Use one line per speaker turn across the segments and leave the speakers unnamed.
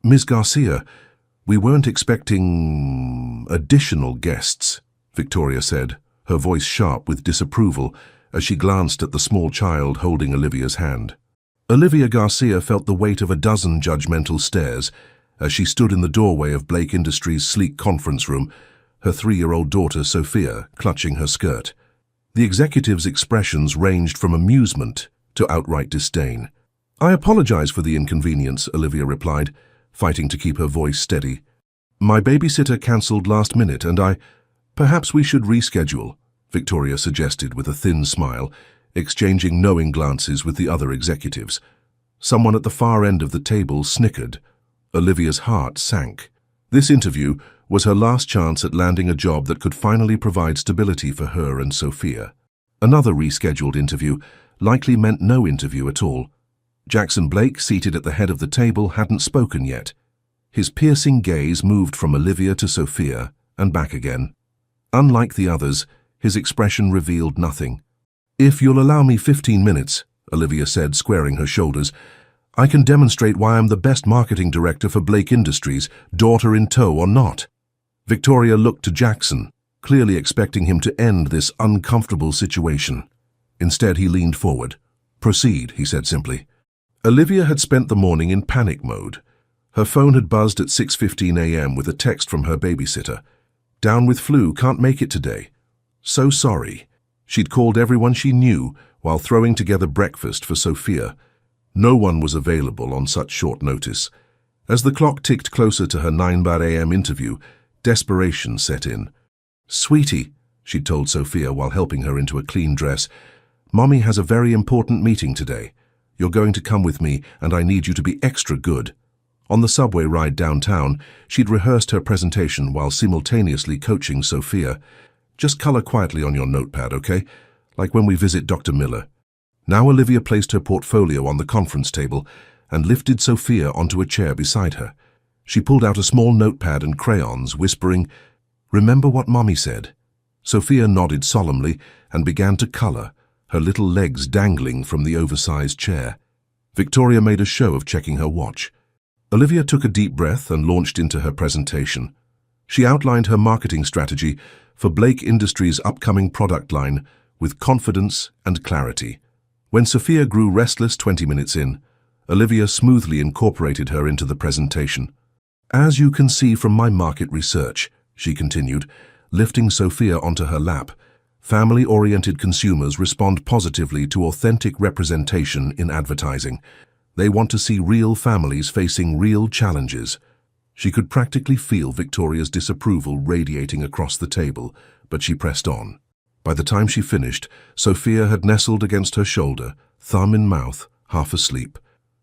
Ms. Garcia, we weren't expecting additional guests, Victoria said, her voice sharp with disapproval as she glanced at the small child holding Olivia's hand. Olivia Garcia felt the weight of a dozen judgmental stares as she stood in the doorway of Blake Industries' sleek conference room, her 3-year-old daughter Sophia clutching her skirt. The executive's expressions ranged from amusement to outright disdain. "I apologize for the inconvenience," Olivia replied, fighting to keep her voice steady. "My babysitter cancelled last minute and Perhaps we should reschedule," Victoria suggested with a thin smile, exchanging knowing glances with the other executives. Someone at the far end of the table snickered. Olivia's heart sank. This interview was her last chance at landing a job that could finally provide stability for her and Sophia. Another rescheduled interview likely meant no interview at all. Jackson Blake, seated at the head of the table, hadn't spoken yet. His piercing gaze moved from Olivia to Sophia and back again. Unlike the others, his expression revealed nothing. "If you'll allow me 15 minutes, Olivia said, squaring her shoulders, "I can demonstrate why I'm the best marketing director for Blake Industries, daughter in tow or not." Victoria looked to Jackson, clearly expecting him to end this uncomfortable situation. Instead, he leaned forward. "Proceed," he said simply. Olivia had spent the morning in panic mode. Her phone had buzzed at 6:15 a.m. with a text from her babysitter. "Down with flu, can't make it today. So sorry." She'd called everyone she knew while throwing together breakfast for Sophia. No one was available on such short notice. As the clock ticked closer to her 9 a.m. interview, desperation set in. "Sweetie," she'd told Sophia while helping her into a clean dress, "Mommy has a very important meeting today. You're going to come with me, and I need you to be extra good." On the subway ride downtown, she'd rehearsed her presentation while simultaneously coaching Sophia. "Just color quietly on your notepad, okay? Like when we visit Dr. Miller." Now Olivia placed her portfolio on the conference table and lifted Sophia onto a chair beside her. She pulled out a small notepad and crayons, whispering, "Remember what Mommy said?" Sophia nodded solemnly and began to color, her little legs dangling from the oversized chair. Victoria made a show of checking her watch. Olivia took a deep breath and launched into her presentation. She outlined her marketing strategy for Blake Industries' upcoming product line with confidence and clarity. When Sophia grew restless 20 minutes in, Olivia smoothly incorporated her into the presentation. "As you can see from my market research," she continued, lifting Sophia onto her lap, "family-oriented consumers respond positively to authentic representation in advertising. They want to see real families facing real challenges." She could practically feel Victoria's disapproval radiating across the table, but she pressed on. By the time she finished, Sophia had nestled against her shoulder, thumb in mouth, half asleep.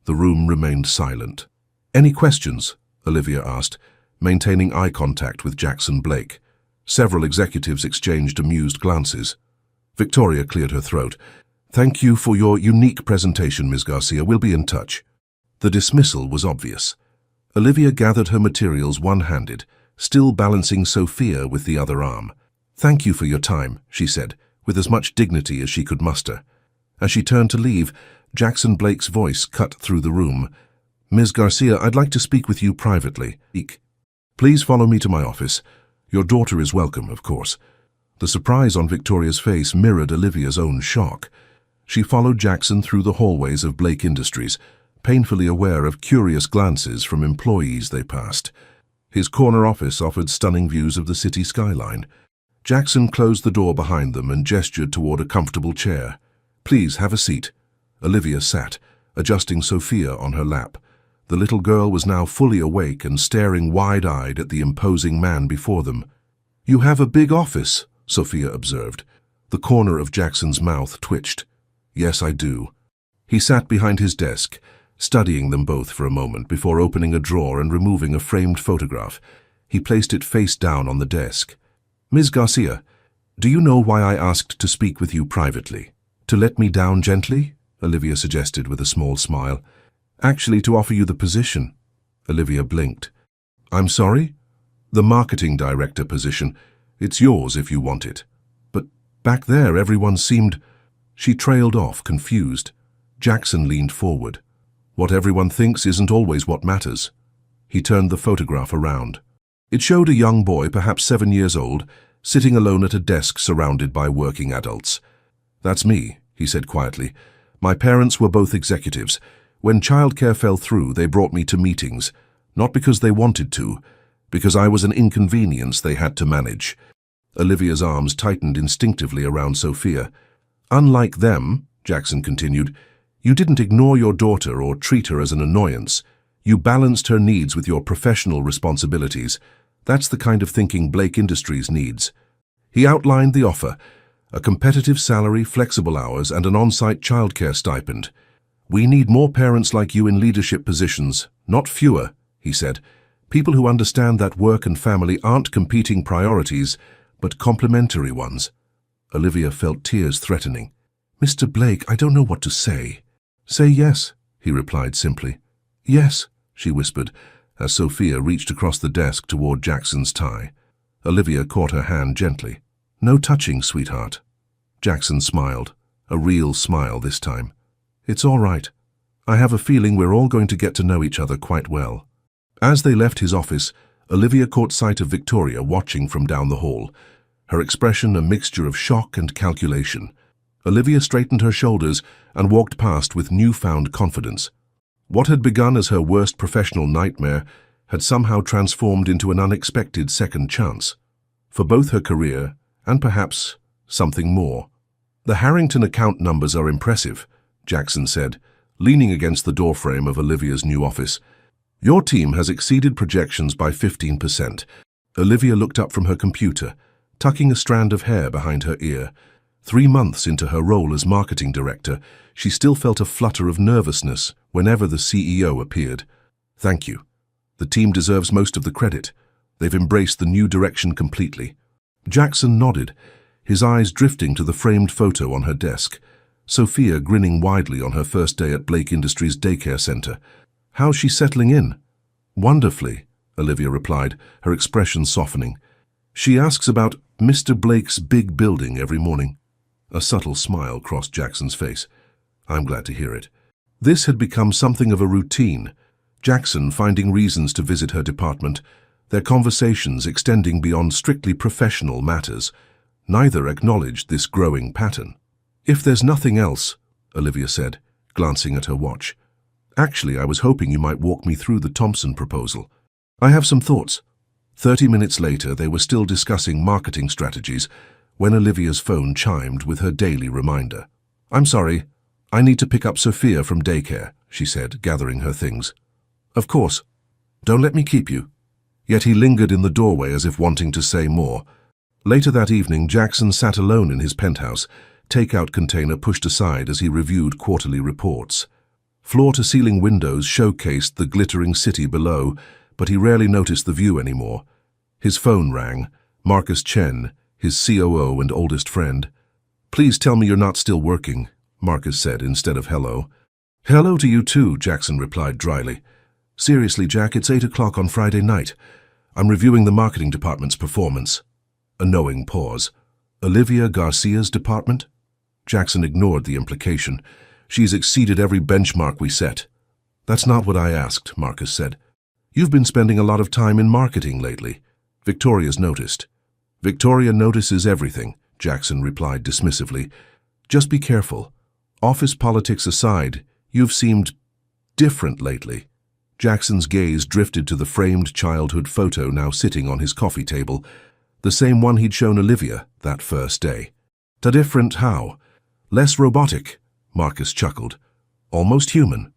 The room remained silent. "Any questions?" Olivia asked, maintaining eye contact with Jackson Blake. Several executives exchanged amused glances. Victoria cleared her throat. "Thank you for your unique presentation, Ms. Garcia. We'll be in touch." The dismissal was obvious. Olivia gathered her materials one-handed, still balancing Sophia with the other arm. "Thank you for your time," she said, with as much dignity as she could muster. As she turned to leave, Jackson Blake's voice cut through the room. "Ms. Garcia, I'd like to speak with you privately. Please follow me to my office. Your daughter is welcome, of course." The surprise on Victoria's face mirrored Olivia's own shock. She followed Jackson through the hallways of Blake Industries, painfully aware of curious glances from employees they passed. His corner office offered stunning views of the city skyline. Jackson closed the door behind them and gestured toward a comfortable chair. "Please have a seat." Olivia sat, adjusting Sophia on her lap. The little girl was now fully awake and staring wide-eyed at the imposing man before them. "You have a big office," Sophia observed. The corner of Jackson's mouth twitched. "Yes, I do." He sat behind his desk, studying them both for a moment before opening a drawer and removing a framed photograph. He placed it face down on the desk. "Ms. Garcia, do you know why I asked to speak with you privately?" "To let me down gently?" Olivia suggested with a small smile. "Actually, to offer you the position." Olivia blinked. "I'm sorry?" "The marketing director position. It's yours if you want it." "But back there everyone seemed—" She trailed off, confused. Jackson leaned forward. "What everyone thinks isn't always what matters." He turned the photograph around. It showed a young boy, perhaps 7 years old, sitting alone at a desk surrounded by working adults. "That's me," he said quietly. "My parents were both executives. When childcare fell through, they brought me to meetings, not because they wanted to, because I was an inconvenience they had to manage." Olivia's arms tightened instinctively around Sophia. "Unlike them," Jackson continued, "you didn't ignore your daughter or treat her as an annoyance. You balanced her needs with your professional responsibilities. That's the kind of thinking Blake Industries needs." He outlined the offer: a competitive salary, flexible hours, and an on-site childcare stipend. "We need more parents like you in leadership positions, not fewer," he said. "People who understand that work and family aren't competing priorities, but complementary ones." Olivia felt tears threatening. "Mr. Blake, I don't know what to say." "Say yes," he replied simply. "Yes," she whispered, as Sophia reached across the desk toward Jackson's tie. Olivia caught her hand gently. "No touching, sweetheart." Jackson smiled, a real smile this time. "It's all right. I have a feeling we're all going to get to know each other quite well." As they left his office, Olivia caught sight of Victoria watching from down the hall, her expression a mixture of shock and calculation. Olivia straightened her shoulders and walked past with newfound confidence. What had begun as her worst professional nightmare had somehow transformed into an unexpected second chance, for both her career and perhaps something more. "The Harrington account numbers are impressive," Jackson said, leaning against the doorframe of Olivia's new office. "Your team has exceeded projections by 15%. Olivia looked up from her computer, tucking a strand of hair behind her ear. 3 months into her role as marketing director, she still felt a flutter of nervousness whenever the CEO appeared. "Thank you. The team deserves most of the credit. They've embraced the new direction completely." Jackson nodded, his eyes drifting to the framed photo on her desk, Sophia grinning widely on her first day at Blake Industries daycare center. "How's she settling in?" "Wonderfully," Olivia replied, her expression softening. "She asks about Mr. Blake's big building every morning." A subtle smile crossed Jackson's face. "I'm glad to hear it." This had become something of a routine, Jackson finding reasons to visit her department, their conversations extending beyond strictly professional matters. Neither acknowledged this growing pattern. "If there's nothing else," Olivia said, glancing at her watch. "Actually, I was hoping you might walk me through the Thompson proposal. I have some thoughts." 30 minutes later, they were still discussing marketing strategies when Olivia's phone chimed with her daily reminder. "I'm sorry, I need to pick up Sophia from daycare," she said, gathering her things. "Of course. Don't let me keep you." Yet he lingered in the doorway as if wanting to say more. Later that evening, Jackson sat alone in his penthouse, takeout container pushed aside as he reviewed quarterly reports. Floor-to-ceiling windows showcased the glittering city below, but he rarely noticed the view anymore. His phone rang. Marcus Chen, his COO and oldest friend. "Please tell me you're not still working," Marcus said instead of hello. "Hello to you too," Jackson replied dryly. "Seriously, Jack, it's 8 o'clock on Friday night. I'm reviewing the marketing department's performance." A knowing pause. "Olivia Garcia's department?" Jackson ignored the implication. "She's exceeded every benchmark we set." "That's not what I asked," Marcus said. "You've been spending a lot of time in marketing lately. Victoria's noticed." "Victoria notices everything," Jackson replied dismissively. "Just be careful. Office politics aside, you've seemed different lately." Jackson's gaze drifted to the framed childhood photo now sitting on his coffee table, the same one he'd shown Olivia that first day. "Different how?" "Less robotic," Marcus chuckled. "Almost human."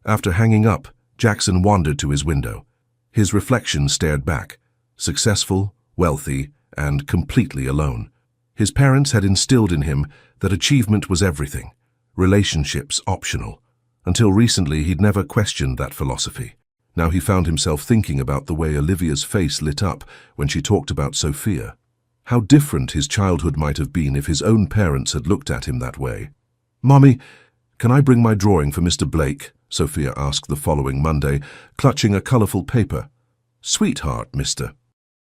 After hanging up, Jackson wandered to his window. His reflection stared back, successful, wealthy, and completely alone. His parents had instilled in him that achievement was everything, relationships optional. Until recently, he'd never questioned that philosophy. Now he found himself thinking about the way Olivia's face lit up when she talked about Sophia. How different his childhood might have been if his own parents had looked at him that way. "Mommy, can I bring my drawing for Mr. Blake?" Sophia asked the following Monday, clutching a colorful paper. "Sweetheart, Mr.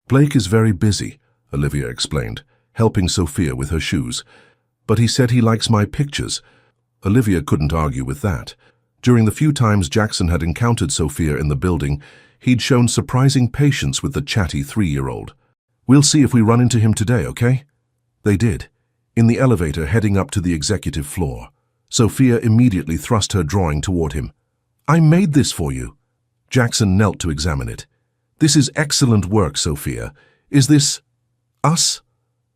Blake is very busy," Olivia explained, helping Sophia with her shoes. "But he said he likes my pictures." Olivia couldn't argue with that. During the few times Jackson had encountered Sophia in the building, He'd shown surprising patience with the chatty 3-year-old. "We'll see if we run into him today, okay?" They did. In the elevator heading up to the executive floor, Sophia immediately thrust her drawing toward him. "I made this for you." Jackson knelt to examine it. "This is excellent work, Sophia. Is this us?"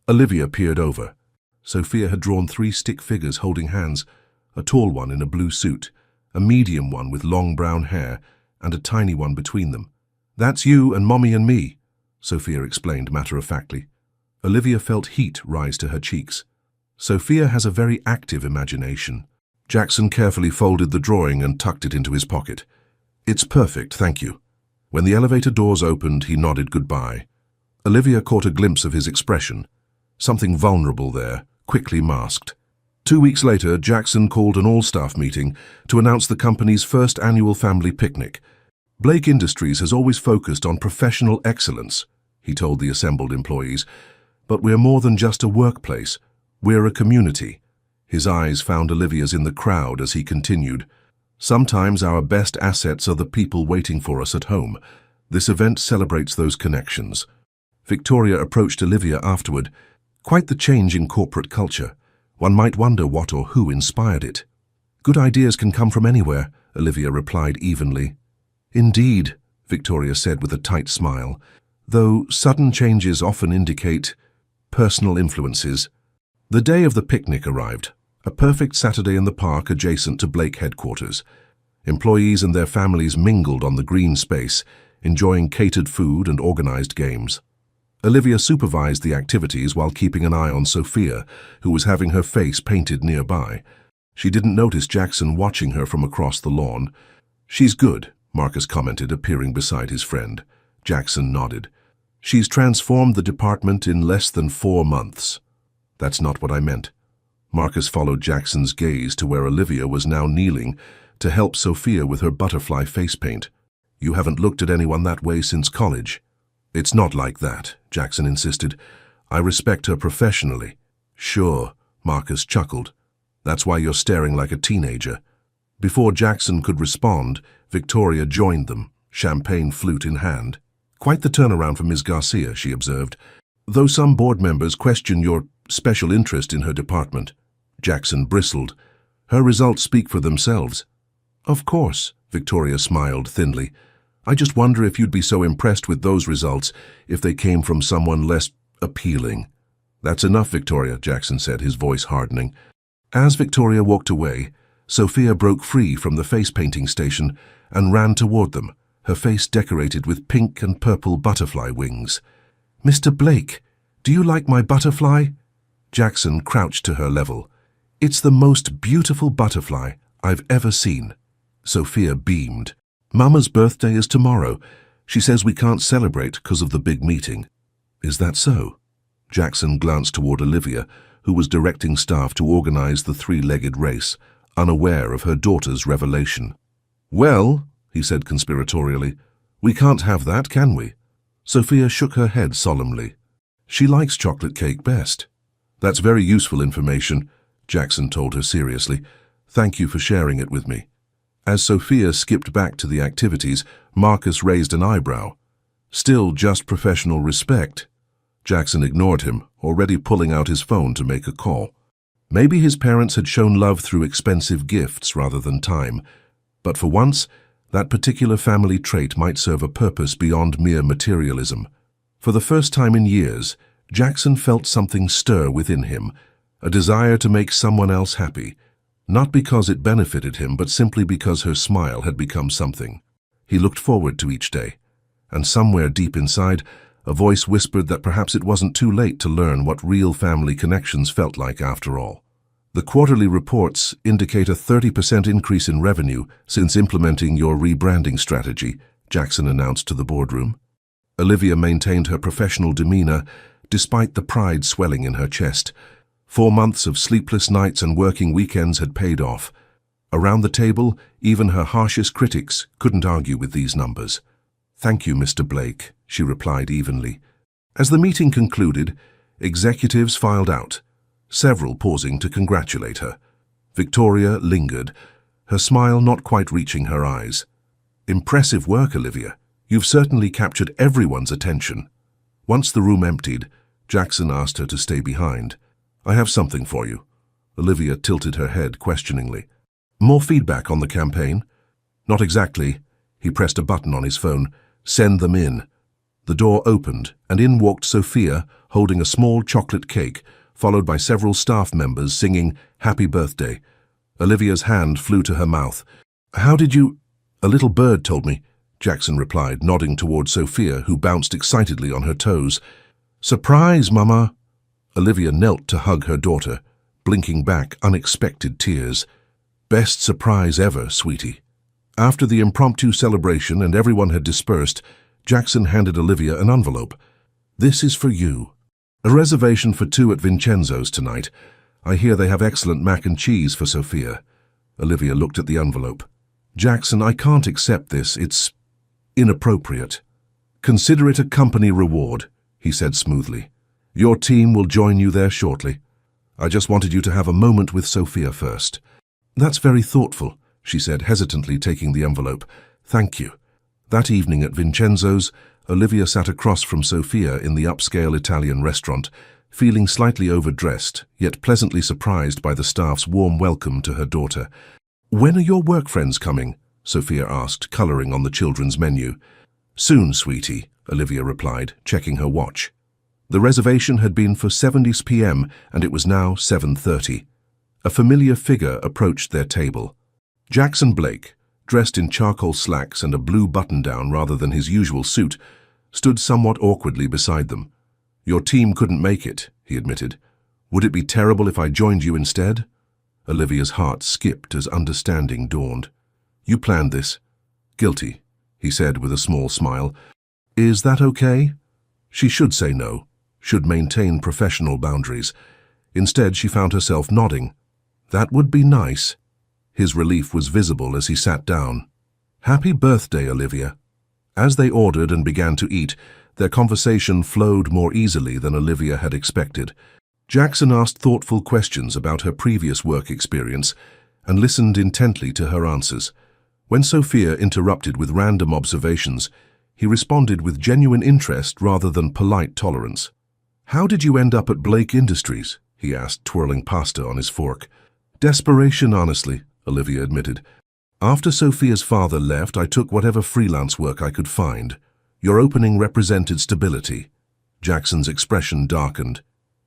Olivia peered over. Sophia had drawn 3 stick figures holding hands, a tall one in a blue suit, a medium one with long brown hair, and a tiny one between them. "That's you and Mommy and me," Sophia explained matter-of-factly. Olivia felt heat rise to her cheeks. Sophia has a very active imagination. Jackson carefully folded the drawing and tucked it into his pocket. "It's perfect, thank you." When the elevator doors opened, he nodded goodbye. Olivia caught a glimpse of his expression. Something vulnerable there, quickly masked. 2 weeks later, Jackson called an all-staff meeting to announce the company's first annual family picnic. "Blake Industries has always focused on professional excellence," he told the assembled employees. "But we're more than just a workplace. We're a community." His eyes found Olivia's in the crowd as he continued. "Sometimes our best assets are the people waiting for us at home. This event celebrates those connections." Victoria approached Olivia afterward. "Quite the change in corporate culture. One might wonder what or who inspired it." "Good ideas can come from anywhere," Olivia replied evenly. "Indeed," Victoria said with a tight smile, "though sudden changes often indicate personal influences." The day of the picnic arrived, a perfect Saturday in the park adjacent to Blake headquarters. Employees and their families mingled on the green space, enjoying catered food and organized games. Olivia supervised the activities while keeping an eye on Sophia, who was having her face painted nearby. She didn't notice Jackson watching her from across the lawn. "She's good," Marcus commented, appearing beside his friend. Jackson nodded. "She's transformed the department in less than 4 months." "That's not what I meant." Marcus followed Jackson's gaze to where Olivia was now kneeling to help Sophia with her butterfly face paint. "You haven't looked at anyone that way since college." "It's not like that," Jackson insisted. "I respect her professionally." "Sure," Marcus chuckled. "That's why you're staring like a teenager." Before Jackson could respond, Victoria joined them, champagne flute in hand. "Quite the turnaround for Ms. Garcia," she observed, "though some board members question your special interest in her department." Jackson bristled. "Her results speak for themselves." "Of course," Victoria smiled thinly. "I just wonder if you'd be so impressed with those results if they came from someone less appealing." "That's enough, Victoria," Jackson said, his voice hardening. As Victoria walked away, Sophia broke free from the face-painting station and ran toward them, her face decorated with pink and purple butterfly wings. "Mr. Blake, do you like my butterfly?" Jackson crouched to her level. "It's the most beautiful butterfly I've ever seen." Sophia beamed. "Mama's birthday is tomorrow. She says we can't celebrate because of the big meeting." "Is that so?" Jackson glanced toward Olivia, who was directing staff to organize the 3-legged race, unaware of her daughter's revelation. "Well," he said conspiratorially, "we can't have that, can we?" Sophia shook her head solemnly. "She likes chocolate cake best." "That's very useful information," Jackson told her seriously. "Thank you for sharing it with me." As Sophia skipped back to the activities, Marcus raised an eyebrow. "Still just professional respect." Jackson ignored him, already pulling out his phone to make a call. Maybe his parents had shown love through expensive gifts rather than time, but for once, that particular family trait might serve a purpose beyond mere materialism. For the first time in years, Jackson felt something stir within him, a desire to make someone else happy, not because it benefited him, but simply because her smile had become something. He looked forward to each day, and somewhere deep inside, a voice whispered that perhaps it wasn't too late to learn what real family connections felt like after all. "The quarterly reports indicate a 30% increase in revenue since implementing your rebranding strategy," Jackson announced to the boardroom. Olivia maintained her professional demeanor despite the pride swelling in her chest. 4 months of sleepless nights and working weekends had paid off. Around the table, even her harshest critics couldn't argue with these numbers. "Thank you, Mr. Blake," she replied evenly. As the meeting concluded, executives filed out, several pausing to congratulate her. Victoria lingered, her smile not quite reaching her eyes. "Impressive work, Olivia," You've certainly captured everyone's attention. Once the room emptied, Jackson asked her to stay behind. I have something for you. Olivia tilted her head questioningly. More feedback on the campaign? Not exactly. He pressed a button on his phone. Send them in. The door opened, and in walked Sophia, holding a small chocolate cake, followed by several staff members singing Happy Birthday. Olivia's hand flew to her mouth. How did you... A little bird told me, Jackson replied, nodding toward Sophia, who bounced excitedly on her toes. Surprise, Mama! Olivia knelt to hug her daughter, blinking back unexpected tears. Best surprise ever, sweetie. After the impromptu celebration and everyone had dispersed, Jackson handed Olivia an envelope. This is for you. A reservation for 2 at Vincenzo's tonight. I hear they have excellent mac and cheese for Sophia. Olivia looked at the envelope. Jackson, I can't accept this. It's inappropriate. Consider it a company reward, he said smoothly. Your team will join you there shortly. I just wanted you to have a moment with Sophia first. That's very thoughtful, she said, hesitantly taking the envelope. Thank you. That evening at Vincenzo's, Olivia sat across from Sophia in the upscale Italian restaurant, feeling slightly overdressed, yet pleasantly surprised by the staff's warm welcome to her daughter. When are your work friends coming? Sophia asked, coloring on the children's menu. Soon, sweetie, Olivia replied, checking her watch. The reservation had been for 7 p.m. and it was now 7:30. A familiar figure approached their table. Jackson Blake, dressed in charcoal slacks and a blue button-down rather than his usual suit, stood somewhat awkwardly beside them. Your team couldn't make it, he admitted. Would it be terrible if I joined you instead? Olivia's heart skipped as understanding dawned. You planned this. Guilty, he said with a small smile. Is that okay? She should say no, should maintain professional boundaries. Instead, she found herself nodding. That would be nice. His relief was visible as he sat down. Happy birthday, Olivia. As they ordered and began to eat, their conversation flowed more easily than Olivia had expected. Jackson asked thoughtful questions about her previous work experience and listened intently to her answers. When Sophia interrupted with random observations, he responded with genuine interest rather than polite tolerance. How did you end up at Blake Industries? He asked, twirling pasta on his fork. Desperation, honestly, Olivia admitted. After Sophia's father left, I took whatever freelance work I could find. Your opening represented stability. Jackson's expression darkened.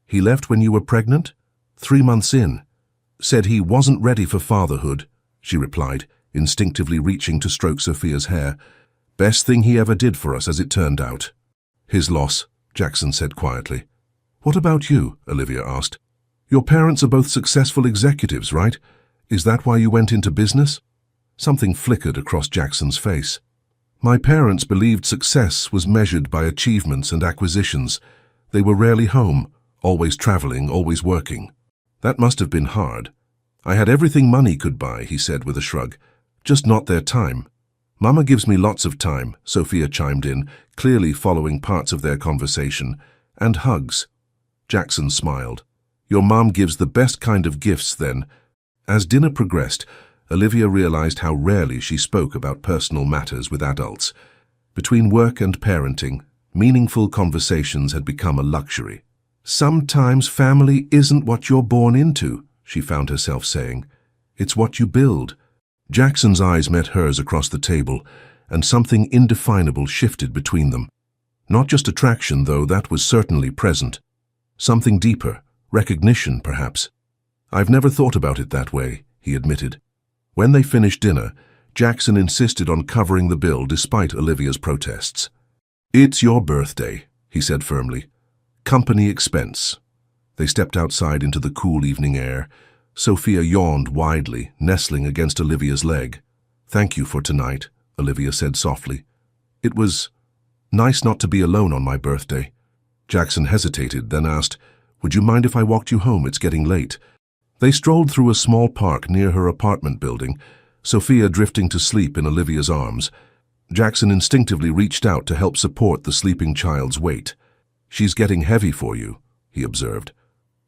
He left when you were pregnant? 3 months in. Said he wasn't ready for fatherhood, she replied, instinctively reaching to stroke Sophia's hair. Best thing he ever did for us, as it turned out. His loss, Jackson said quietly. What about you? Olivia asked. Your parents are both successful executives, right? Is that why you went into business? Something flickered across Jackson's face. My parents believed success was measured by achievements and acquisitions. They were rarely home, always traveling, always working. That must have been hard. I had everything money could buy, he said with a shrug. Just not their time. Mama gives me lots of time, Sophia chimed in, clearly following parts of their conversation. And hugs. Jackson smiled. Your mom gives the best kind of gifts, then. As dinner progressed, Olivia realized how rarely she spoke about personal matters with adults. Between work and parenting, meaningful conversations had become a luxury. Sometimes family isn't what you're born into, she found herself saying. It's what you build. Jackson's eyes met hers across the table, and something indefinable shifted between them. Not just attraction, though, that was certainly present. Something deeper, recognition, perhaps. I've never thought about it that way, he admitted. When they finished dinner, Jackson insisted on covering the bill despite Olivia's protests. It's your birthday, he said firmly. Company expense. They stepped outside into the cool evening air. Sophia yawned widely, nestling against Olivia's leg. Thank you for tonight, Olivia said softly. It was nice not to be alone on my birthday. Jackson hesitated, then asked, Would you mind if I walked you home? It's getting late. They strolled through a small park near her apartment building, Sophia drifting to sleep in Olivia's arms. Jackson instinctively reached out to help support the sleeping child's weight. She's getting heavy for you, he observed.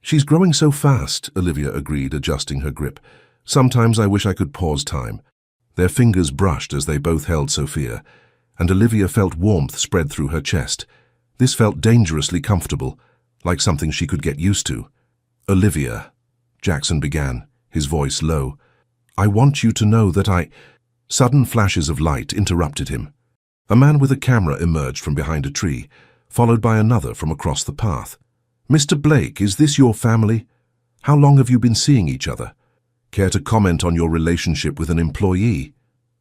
She's growing so fast, Olivia agreed, adjusting her grip. Sometimes I wish I could pause time. Their fingers brushed as they both held Sophia. and Olivia felt warmth spread through her chest. This felt dangerously comfortable, like something she could get used to. "Olivia," Jackson began, his voice low, "I want you to know that I—" Sudden flashes of light interrupted him. A man with a camera emerged from behind a tree, followed by another from across the path. "Mr. Blake, is this your family? How long have you been seeing each other? Care to comment on your relationship with an employee?"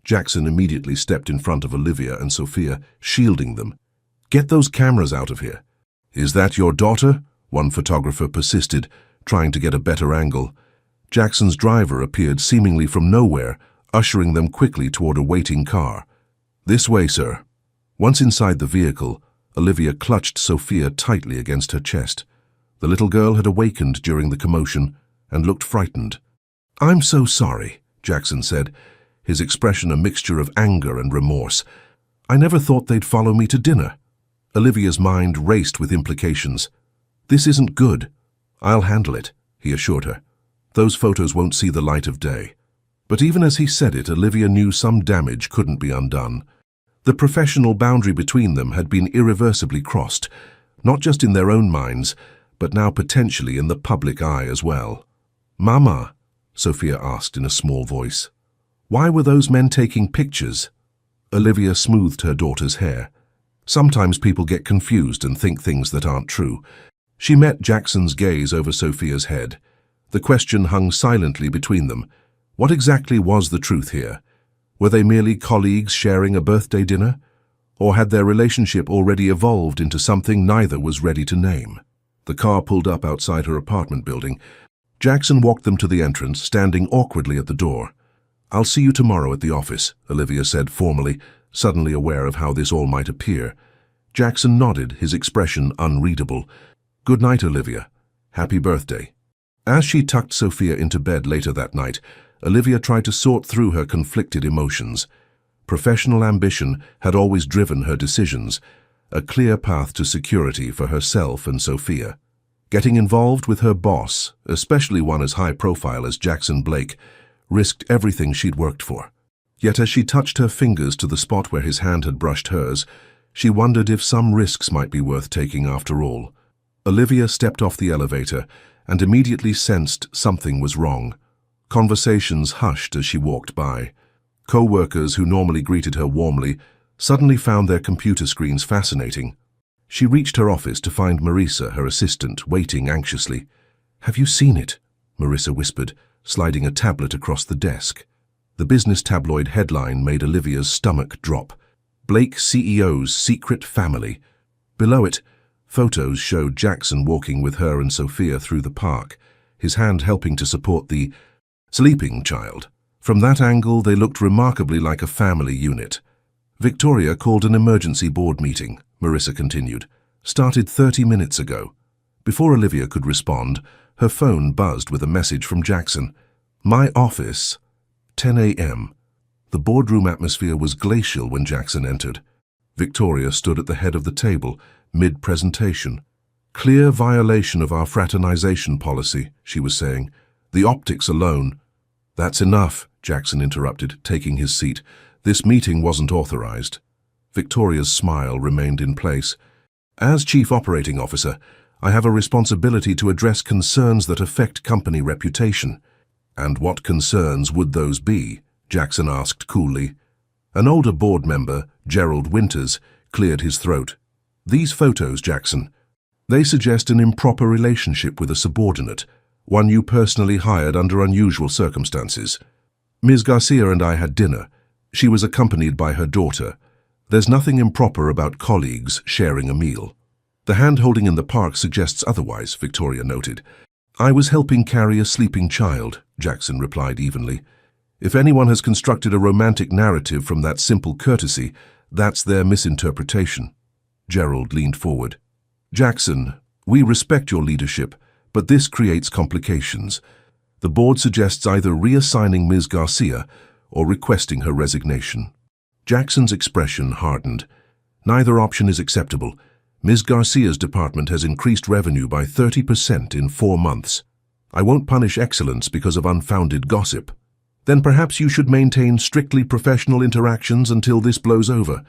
Jackson immediately stepped in front of Olivia and Sophia, shielding them. "Get those cameras out of here." "Is that your daughter?" one photographer persisted, trying to get a better angle. Jackson's driver appeared seemingly from nowhere, ushering them quickly toward a waiting car. "This way, sir." Once inside the vehicle, Olivia clutched Sophia tightly against her chest. The little girl had awakened during the commotion and looked frightened. "I'm so sorry," Jackson said, his expression a mixture of anger and remorse. "I never thought they'd follow me to dinner." Olivia's mind raced with implications. "This isn't good." "I'll handle it," he assured her. "Those photos won't see the light of day." But even as he said it, Olivia knew some damage couldn't be undone. The professional boundary between them had been irreversibly crossed, not just in their own minds, but now potentially in the public eye as well. "Mama," Sophia asked in a small voice, "why were those men taking pictures?" Olivia smoothed her daughter's hair. Sometimes people get confused and think things that aren't true. She met Jackson's gaze over Sophia's head. The question hung silently between them. What exactly was the truth here? Were they merely colleagues sharing a birthday dinner? Or had their relationship already evolved into something neither was ready to name? The car pulled up outside her apartment building. Jackson walked them to the entrance, standing awkwardly at the door. "I'll see you tomorrow at the office," Olivia said formally, suddenly aware of how this all might appear. Jackson nodded, his expression unreadable. "Good night, Olivia. Happy birthday." As she tucked Sophia into bed later that night, Olivia tried to sort through her conflicted emotions. Professional ambition had always driven her decisions, a clear path to security for herself and Sophia. Getting involved with her boss, especially one as high-profile as Jackson Blake, risked everything she'd worked for. Yet as she touched her fingers to the spot where his hand had brushed hers, she wondered if some risks might be worth taking after all. Olivia stepped off the elevator and immediately sensed something was wrong. Conversations hushed as she walked by. Co-workers who normally greeted her warmly suddenly found their computer screens fascinating. She reached her office to find Marisa, her assistant, waiting anxiously. "Have you seen it?" Marisa whispered, sliding a tablet across the desk. The business tabloid headline made Olivia's stomach drop. "Blake CEO's secret family." Below it, photos showed Jackson walking with her and Sophia through the park, his hand helping to support the sleeping child. From that angle, they looked remarkably like a family unit. "Victoria called an emergency board meeting," Marisa continued. "Started 30 minutes ago." Before Olivia could respond, her phone buzzed with a message from Jackson. "My office, 10 a.m. The boardroom atmosphere was glacial when Jackson entered. Victoria stood at the head of the table, mid-presentation. "Clear violation of our fraternization policy," she was saying. "The optics alone—" "That's enough," Jackson interrupted, taking his seat. "This meeting wasn't authorized." Victoria's smile remained in place. "As Chief Operating Officer, I have a responsibility to address concerns that affect company reputation." "And what concerns would those be?" Jackson asked coolly. An older board member, Gerald Winters, cleared his throat. "These photos, Jackson, they suggest an improper relationship with a subordinate, one you personally hired under unusual circumstances. Ms. Garcia and I had dinner. She was accompanied by her daughter. There's nothing improper about colleagues sharing a meal." "The hand-holding in the park suggests otherwise," Victoria noted. "I was helping carry a sleeping child," Jackson replied evenly. "If anyone has constructed a romantic narrative from that simple courtesy, that's their misinterpretation." Gerald leaned forward. "Jackson, we respect your leadership, but this creates complications. The board suggests either reassigning Ms. Garcia or requesting her resignation." Jackson's expression hardened. "Neither option is acceptable. Ms. Garcia's department has increased revenue by 30% in 4 months. I won't punish excellence because of unfounded gossip." "Then perhaps you should maintain strictly professional interactions until this blows over."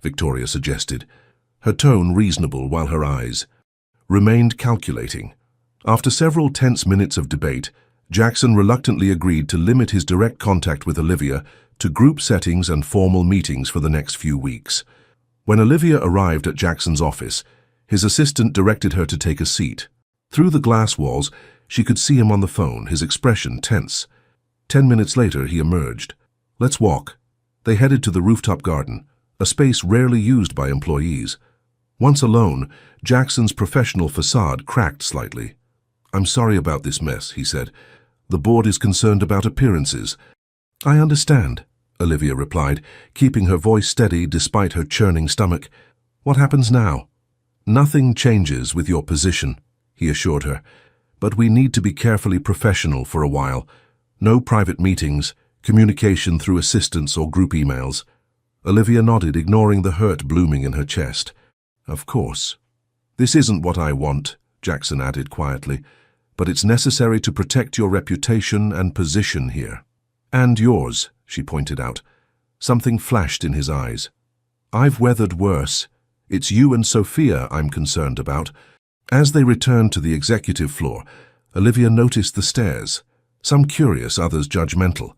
Victoria suggested, her tone reasonable while her eyes remained calculating. After several tense minutes of debate, Jackson reluctantly agreed to limit his direct contact with Olivia to group settings and formal meetings for the next few weeks. When Olivia arrived at Jackson's office, his assistant directed her to take a seat. Through the glass walls, she could see him on the phone, his expression tense. 10 minutes later, he emerged. "Let's walk." They headed to the rooftop garden, a space rarely used by employees. Once alone, Jackson's professional facade cracked slightly. "I'm sorry about this mess," he said. "The board is concerned about appearances." "I understand," Olivia replied, keeping her voice steady despite her churning stomach. "What happens now?" "Nothing changes with your position," he assured her. "But we need to be carefully professional for a while. No private meetings, communication through assistants or group emails." Olivia nodded, ignoring the hurt blooming in her chest. "Of course. This isn't what I want," Jackson added quietly, "but it's necessary to protect your reputation and position here." "And yours," she pointed out. Something flashed in his eyes. "I've weathered worse. It's you and Sophia I'm concerned about." As they returned to the executive floor, Olivia noticed the stares, some curious, others judgmental.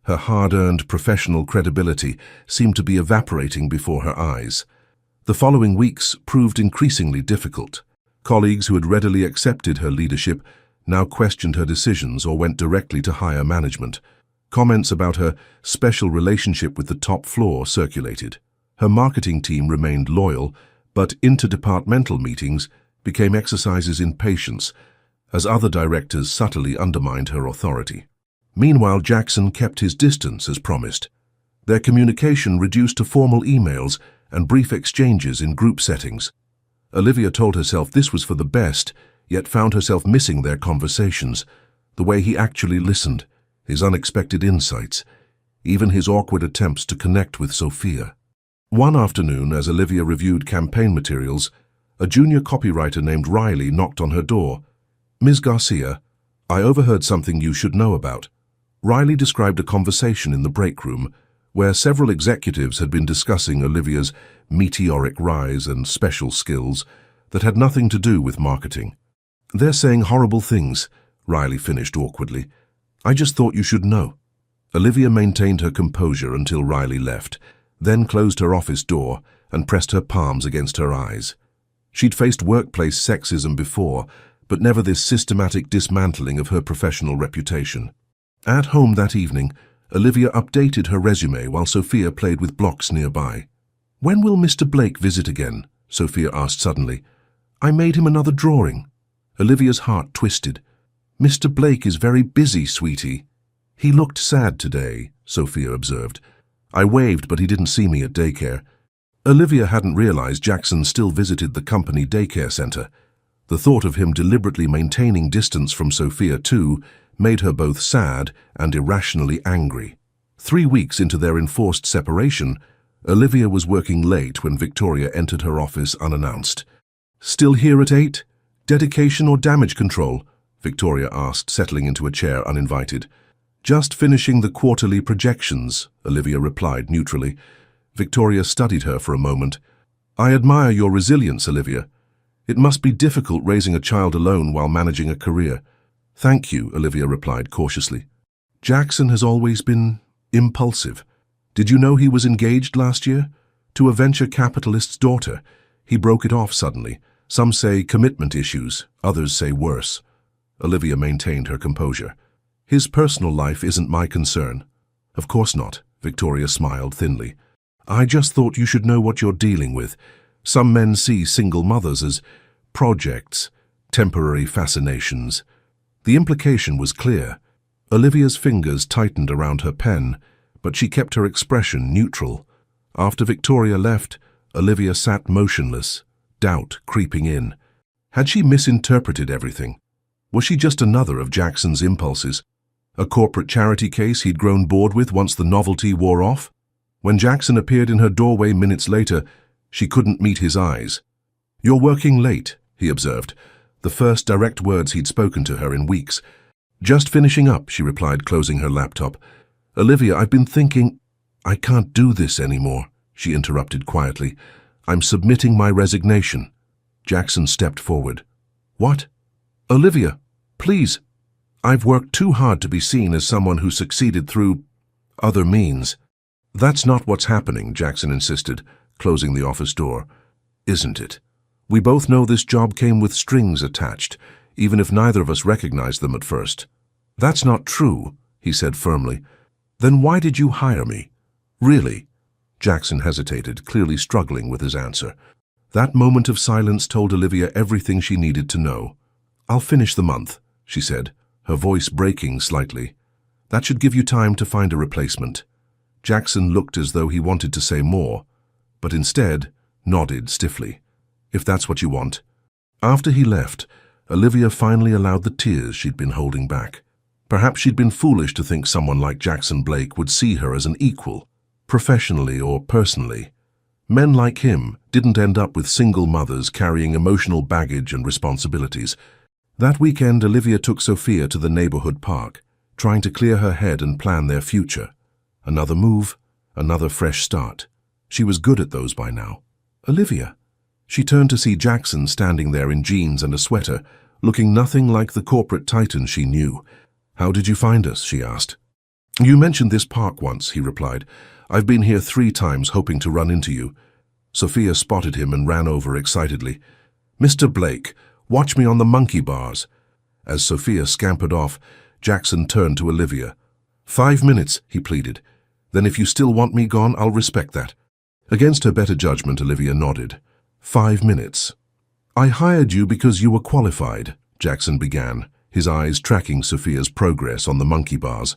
Her hard-earned professional credibility seemed to be evaporating before her eyes. The following weeks proved increasingly difficult. Colleagues who had readily accepted her leadership now questioned her decisions or went directly to higher management. Comments about her special relationship with the top floor circulated. Her marketing team remained loyal, but interdepartmental meetings became exercises in patience, as other directors subtly undermined her authority. Meanwhile, Jackson kept his distance as promised. Their communication reduced to formal emails and brief exchanges in group settings. Olivia told herself this was for the best, yet found herself missing their conversations, the way he actually listened, his unexpected insights, even his awkward attempts to connect with Sophia. One afternoon, as Olivia reviewed campaign materials, a junior copywriter named Riley knocked on her door. "Ms. Garcia, I overheard something you should know about." Riley described a conversation in the break room where several executives had been discussing Olivia's meteoric rise and special skills that had nothing to do with marketing. "They're saying horrible things," Riley finished awkwardly. "I just thought you should know." Olivia maintained her composure until Riley left, then closed her office door and pressed her palms against her eyes. She'd faced workplace sexism before, but never this systematic dismantling of her professional reputation. At home that evening, Olivia updated her resume while Sophia played with blocks nearby. "When will Mr. Blake visit again?" Sophia asked suddenly. "I made him another drawing." Olivia's heart twisted. "Mr. Blake is very busy, sweetie." "He looked sad today," Sophia observed. "I waved, but he didn't see me at daycare." Olivia hadn't realized Jackson still visited the company daycare center. The thought of him deliberately maintaining distance from Sophia, too, made her both sad and irrationally angry. 3 weeks into their enforced separation, Olivia was working late when Victoria entered her office unannounced. "Still here at 8? Dedication or damage control?" Victoria asked, settling into a chair uninvited. "Just finishing the quarterly projections," Olivia replied neutrally. Victoria studied her for a moment. "I admire your resilience, Olivia. It must be difficult raising a child alone while managing a career." "Thank you," Olivia replied cautiously. "Jackson has always been impulsive. Did you know he was engaged last year? To a venture capitalist's daughter. He broke it off suddenly. Some say commitment issues, others say worse." Olivia maintained her composure. "His personal life isn't my concern." "Of course not," Victoria smiled thinly. "I just thought you should know what you're dealing with. Some men see single mothers as projects, temporary fascinations." The implication was clear. Olivia's fingers tightened around her pen, but she kept her expression neutral. After Victoria left, Olivia sat motionless, doubt creeping in. Had she misinterpreted everything? Was she just another of Jackson's impulses? A corporate charity case he'd grown bored with once the novelty wore off? When Jackson appeared in her doorway minutes later, she couldn't meet his eyes. "You're working late," he observed, the first direct words he'd spoken to her in weeks. "Just finishing up," she replied, closing her laptop. "Olivia, I've been thinking, I can't do this anymore," she interrupted quietly. "I'm submitting my resignation." Jackson stepped forward. "What? Olivia, please. I've worked too hard to be seen as someone who succeeded through other means." "That's not what's happening," Jackson insisted, closing the office door. "Isn't it? We both know this job came with strings attached, even if neither of us recognized them at first." "That's not true," he said firmly. "Then why did you hire me? Really?" Jackson hesitated, clearly struggling with his answer. That moment of silence told Olivia everything she needed to know. "I'll finish the month," she said, her voice breaking slightly. "That should give you time to find a replacement." Jackson looked as though he wanted to say more, but instead nodded stiffly. "If that's what you want." After he left, Olivia finally allowed the tears she'd been holding back. Perhaps she'd been foolish to think someone like Jackson Blake would see her as an equal, professionally or personally. Men like him didn't end up with single mothers carrying emotional baggage and responsibilities. That weekend, Olivia took Sophia to the neighborhood park, trying to clear her head and plan their future. Another move, another fresh start. She was good at those by now. "Olivia." She turned to see Jackson standing there in jeans and a sweater, looking nothing like the corporate titan she knew. "How did you find us?" she asked. "You mentioned this park once," he replied. "I've been here 3 times hoping to run into you." Sophia spotted him and ran over excitedly. "Mr. Blake, watch me on the monkey bars." As Sophia scampered off, Jackson turned to Olivia. "5 minutes," he pleaded. "Then if you still want me gone, I'll respect that." Against her better judgment, Olivia nodded. 5 minutes. "I hired you because you were qualified," Jackson began, his eyes tracking Sophia's progress on the monkey bars.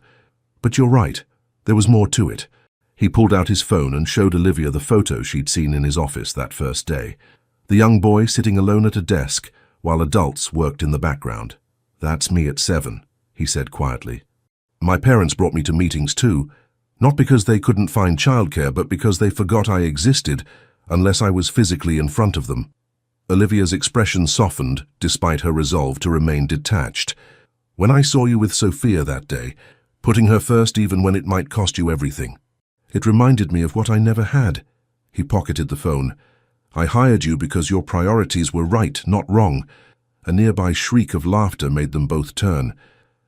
"But you're right. There was more to it." He pulled out his phone and showed Olivia the photo she'd seen in his office that first day. The young boy sitting alone at a desk, while adults worked in the background. "That's me at 7, he said quietly. "My parents brought me to meetings too, not because they couldn't find childcare, but because they forgot I existed unless I was physically in front of them." Olivia's expression softened, despite her resolve to remain detached. "When I saw you with Sophia that day, putting her first even when it might cost you everything, it reminded me of what I never had." He pocketed the phone. "I hired you because your priorities were right, not wrong." A nearby shriek of laughter made them both turn.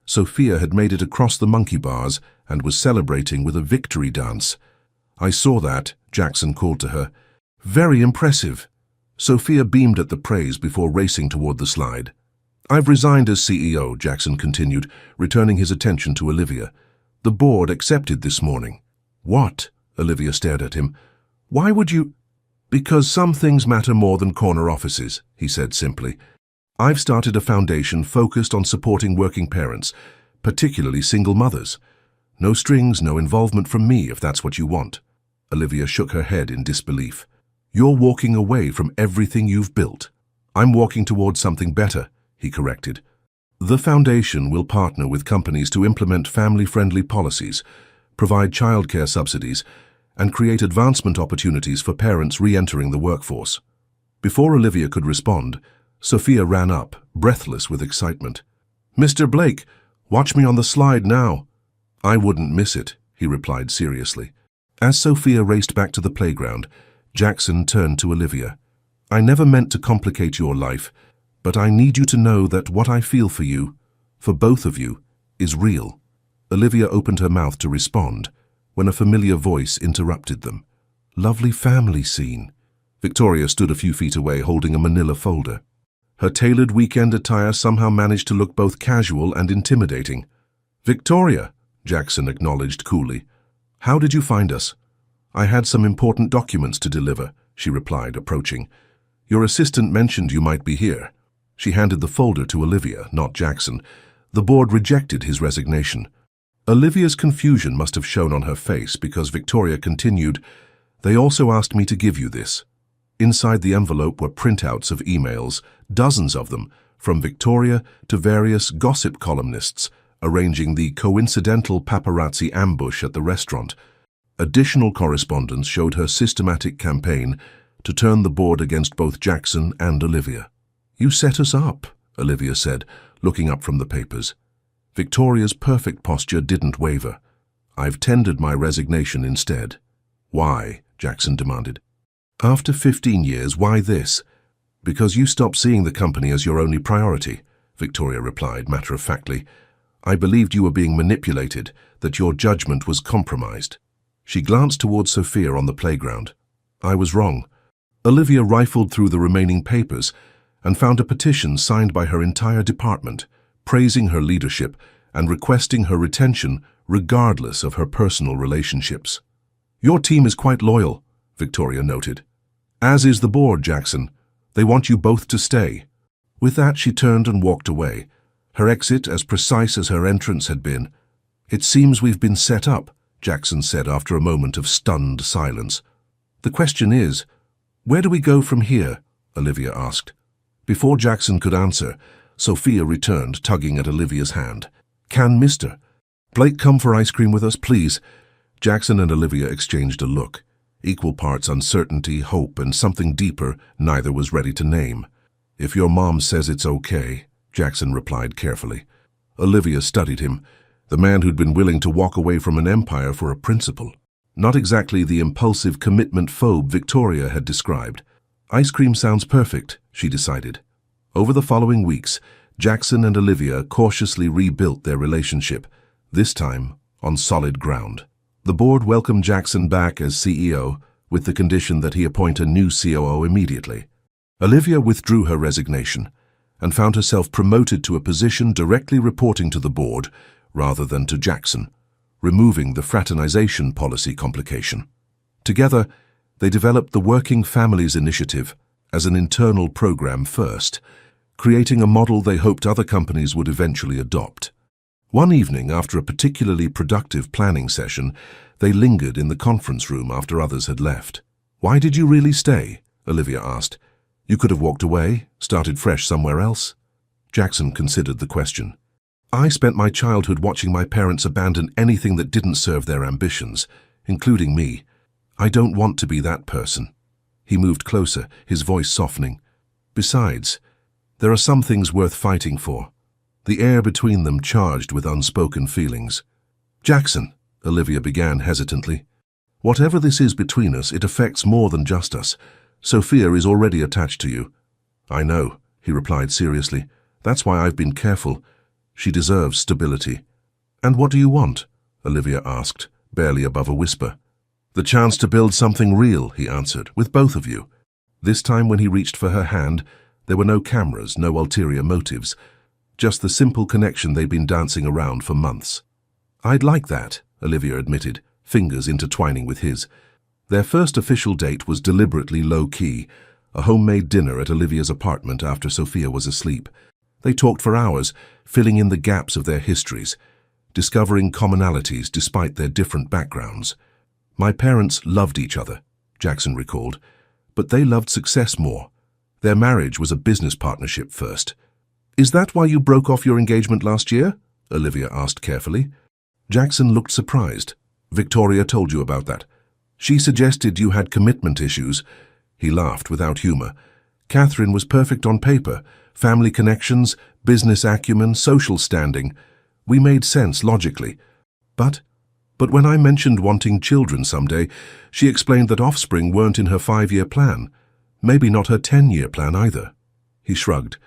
Sophia had made it across the monkey bars and was celebrating with a victory dance. "I saw that," Jackson called to her. "Very impressive." Sophia beamed at the praise before racing toward the slide. "I've resigned as CEO," Jackson continued, returning his attention to Olivia. "The board accepted this morning." "What?" Olivia stared at him. "Why would you—" "Because some things matter more than corner offices," he said simply. "I've started a foundation focused on supporting working parents, particularly single mothers. No strings, no involvement from me, if that's what you want." Olivia shook her head in disbelief. "You're walking away from everything you've built." "I'm walking towards something better," he corrected. "The foundation will partner with companies to implement family-friendly policies, provide childcare subsidies, and create advancement opportunities for parents re-entering the workforce." Before Olivia could respond, Sophia ran up, breathless with excitement. "Mr. Blake, watch me on the slide now." "I wouldn't miss it," he replied seriously. As Sophia raced back to the playground, Jackson turned to Olivia. "I never meant to complicate your life, but I need you to know that what I feel for you, for both of you, is real." Olivia opened her mouth to respond, when a familiar voice interrupted them. "Lovely family scene." Victoria stood a few feet away holding a manila folder. Her tailored weekend attire somehow managed to look both casual and intimidating. "Victoria," Jackson acknowledged coolly. "How did you find us?" "I had some important documents to deliver," she replied, approaching. "Your assistant mentioned you might be here." She handed the folder to Olivia, not Jackson. The board rejected his resignation. Olivia's confusion must have shown on her face because Victoria continued, "They also asked me to give you this." Inside the envelope were printouts of emails, dozens of them, from Victoria to various gossip columnists, arranging the coincidental paparazzi ambush at the restaurant. Additional correspondence showed her systematic campaign to turn the board against both Jackson and Olivia. "You set us up," Olivia said, looking up from the papers. Victoria's perfect posture didn't waver. "I've tendered my resignation instead." "Why?" Jackson demanded. After 15 years, why this? Because you stopped seeing the company as your only priority, Victoria replied matter-of-factly. I believed you were being manipulated, that your judgment was compromised. She glanced towards Sophia on the playground. I was wrong. Olivia rifled through the remaining papers and found a petition signed by her entire department, praising her leadership and requesting her retention regardless of her personal relationships. Your team is quite loyal, Victoria noted. As is the board, Jackson. They want you both to stay. With that, she turned and walked away, her exit as precise as her entrance had been. It seems we've been set up, Jackson said after a moment of stunned silence. The question is, where do we go from here? Olivia asked. Before Jackson could answer, Sophia returned, tugging at Olivia's hand. Can Mr. Blake come for ice cream with us, please? Jackson and Olivia exchanged a look. Equal parts uncertainty, hope, and something deeper neither was ready to name. If your mom says it's okay, Jackson replied carefully. Olivia studied him, the man who'd been willing to walk away from an empire for a principle. Not exactly the impulsive commitment phobe Victoria had described. Ice cream sounds perfect, she decided. Over the following weeks, Jackson and Olivia cautiously rebuilt their relationship, this time on solid ground. The board welcomed Jackson back as CEO with the condition that he appoint a new COO immediately. Olivia withdrew her resignation and found herself promoted to a position directly reporting to the board rather than to Jackson, removing the fraternization policy complication. Together, they developed the Working Families Initiative as an internal program first, creating a model they hoped other companies would eventually adopt. One evening, after a particularly productive planning session, they lingered in the conference room after others had left. Why did you really stay? Olivia asked. You could have walked away, started fresh somewhere else. Jackson considered the question. I spent my childhood watching my parents abandon anything that didn't serve their ambitions, including me. I don't want to be that person. He moved closer, his voice softening. Besides, there are some things worth fighting for. The air between them charged with unspoken feelings. Jackson, Olivia began hesitantly. Whatever this is between us, it affects more than just us. Sophia is already attached to you. I know, he replied seriously. That's why I've been careful. She deserves stability. And what do you want? Olivia asked, barely above a whisper. The chance to build something real, he answered, with both of you. This time when he reached for her hand, there were no cameras, no ulterior motives. Just the simple connection they'd been dancing around for months. I'd like that, Olivia admitted, fingers intertwining with his. Their first official date was deliberately low-key, a homemade dinner at Olivia's apartment after Sophia was asleep. They talked for hours, filling in the gaps of their histories, discovering commonalities despite their different backgrounds. My parents loved each other, Jackson recalled, but they loved success more. Their marriage was a business partnership first. Is that why you broke off your engagement last year? Olivia asked carefully. Jackson looked surprised. Victoria told you about that. She suggested you had commitment issues. He laughed without humor. Catherine was perfect on paper. Family connections, business acumen, social standing. We made sense logically. But when I mentioned wanting children someday, she explained that offspring weren't in her 5-year plan. Maybe not her 10-year plan either. He shrugged.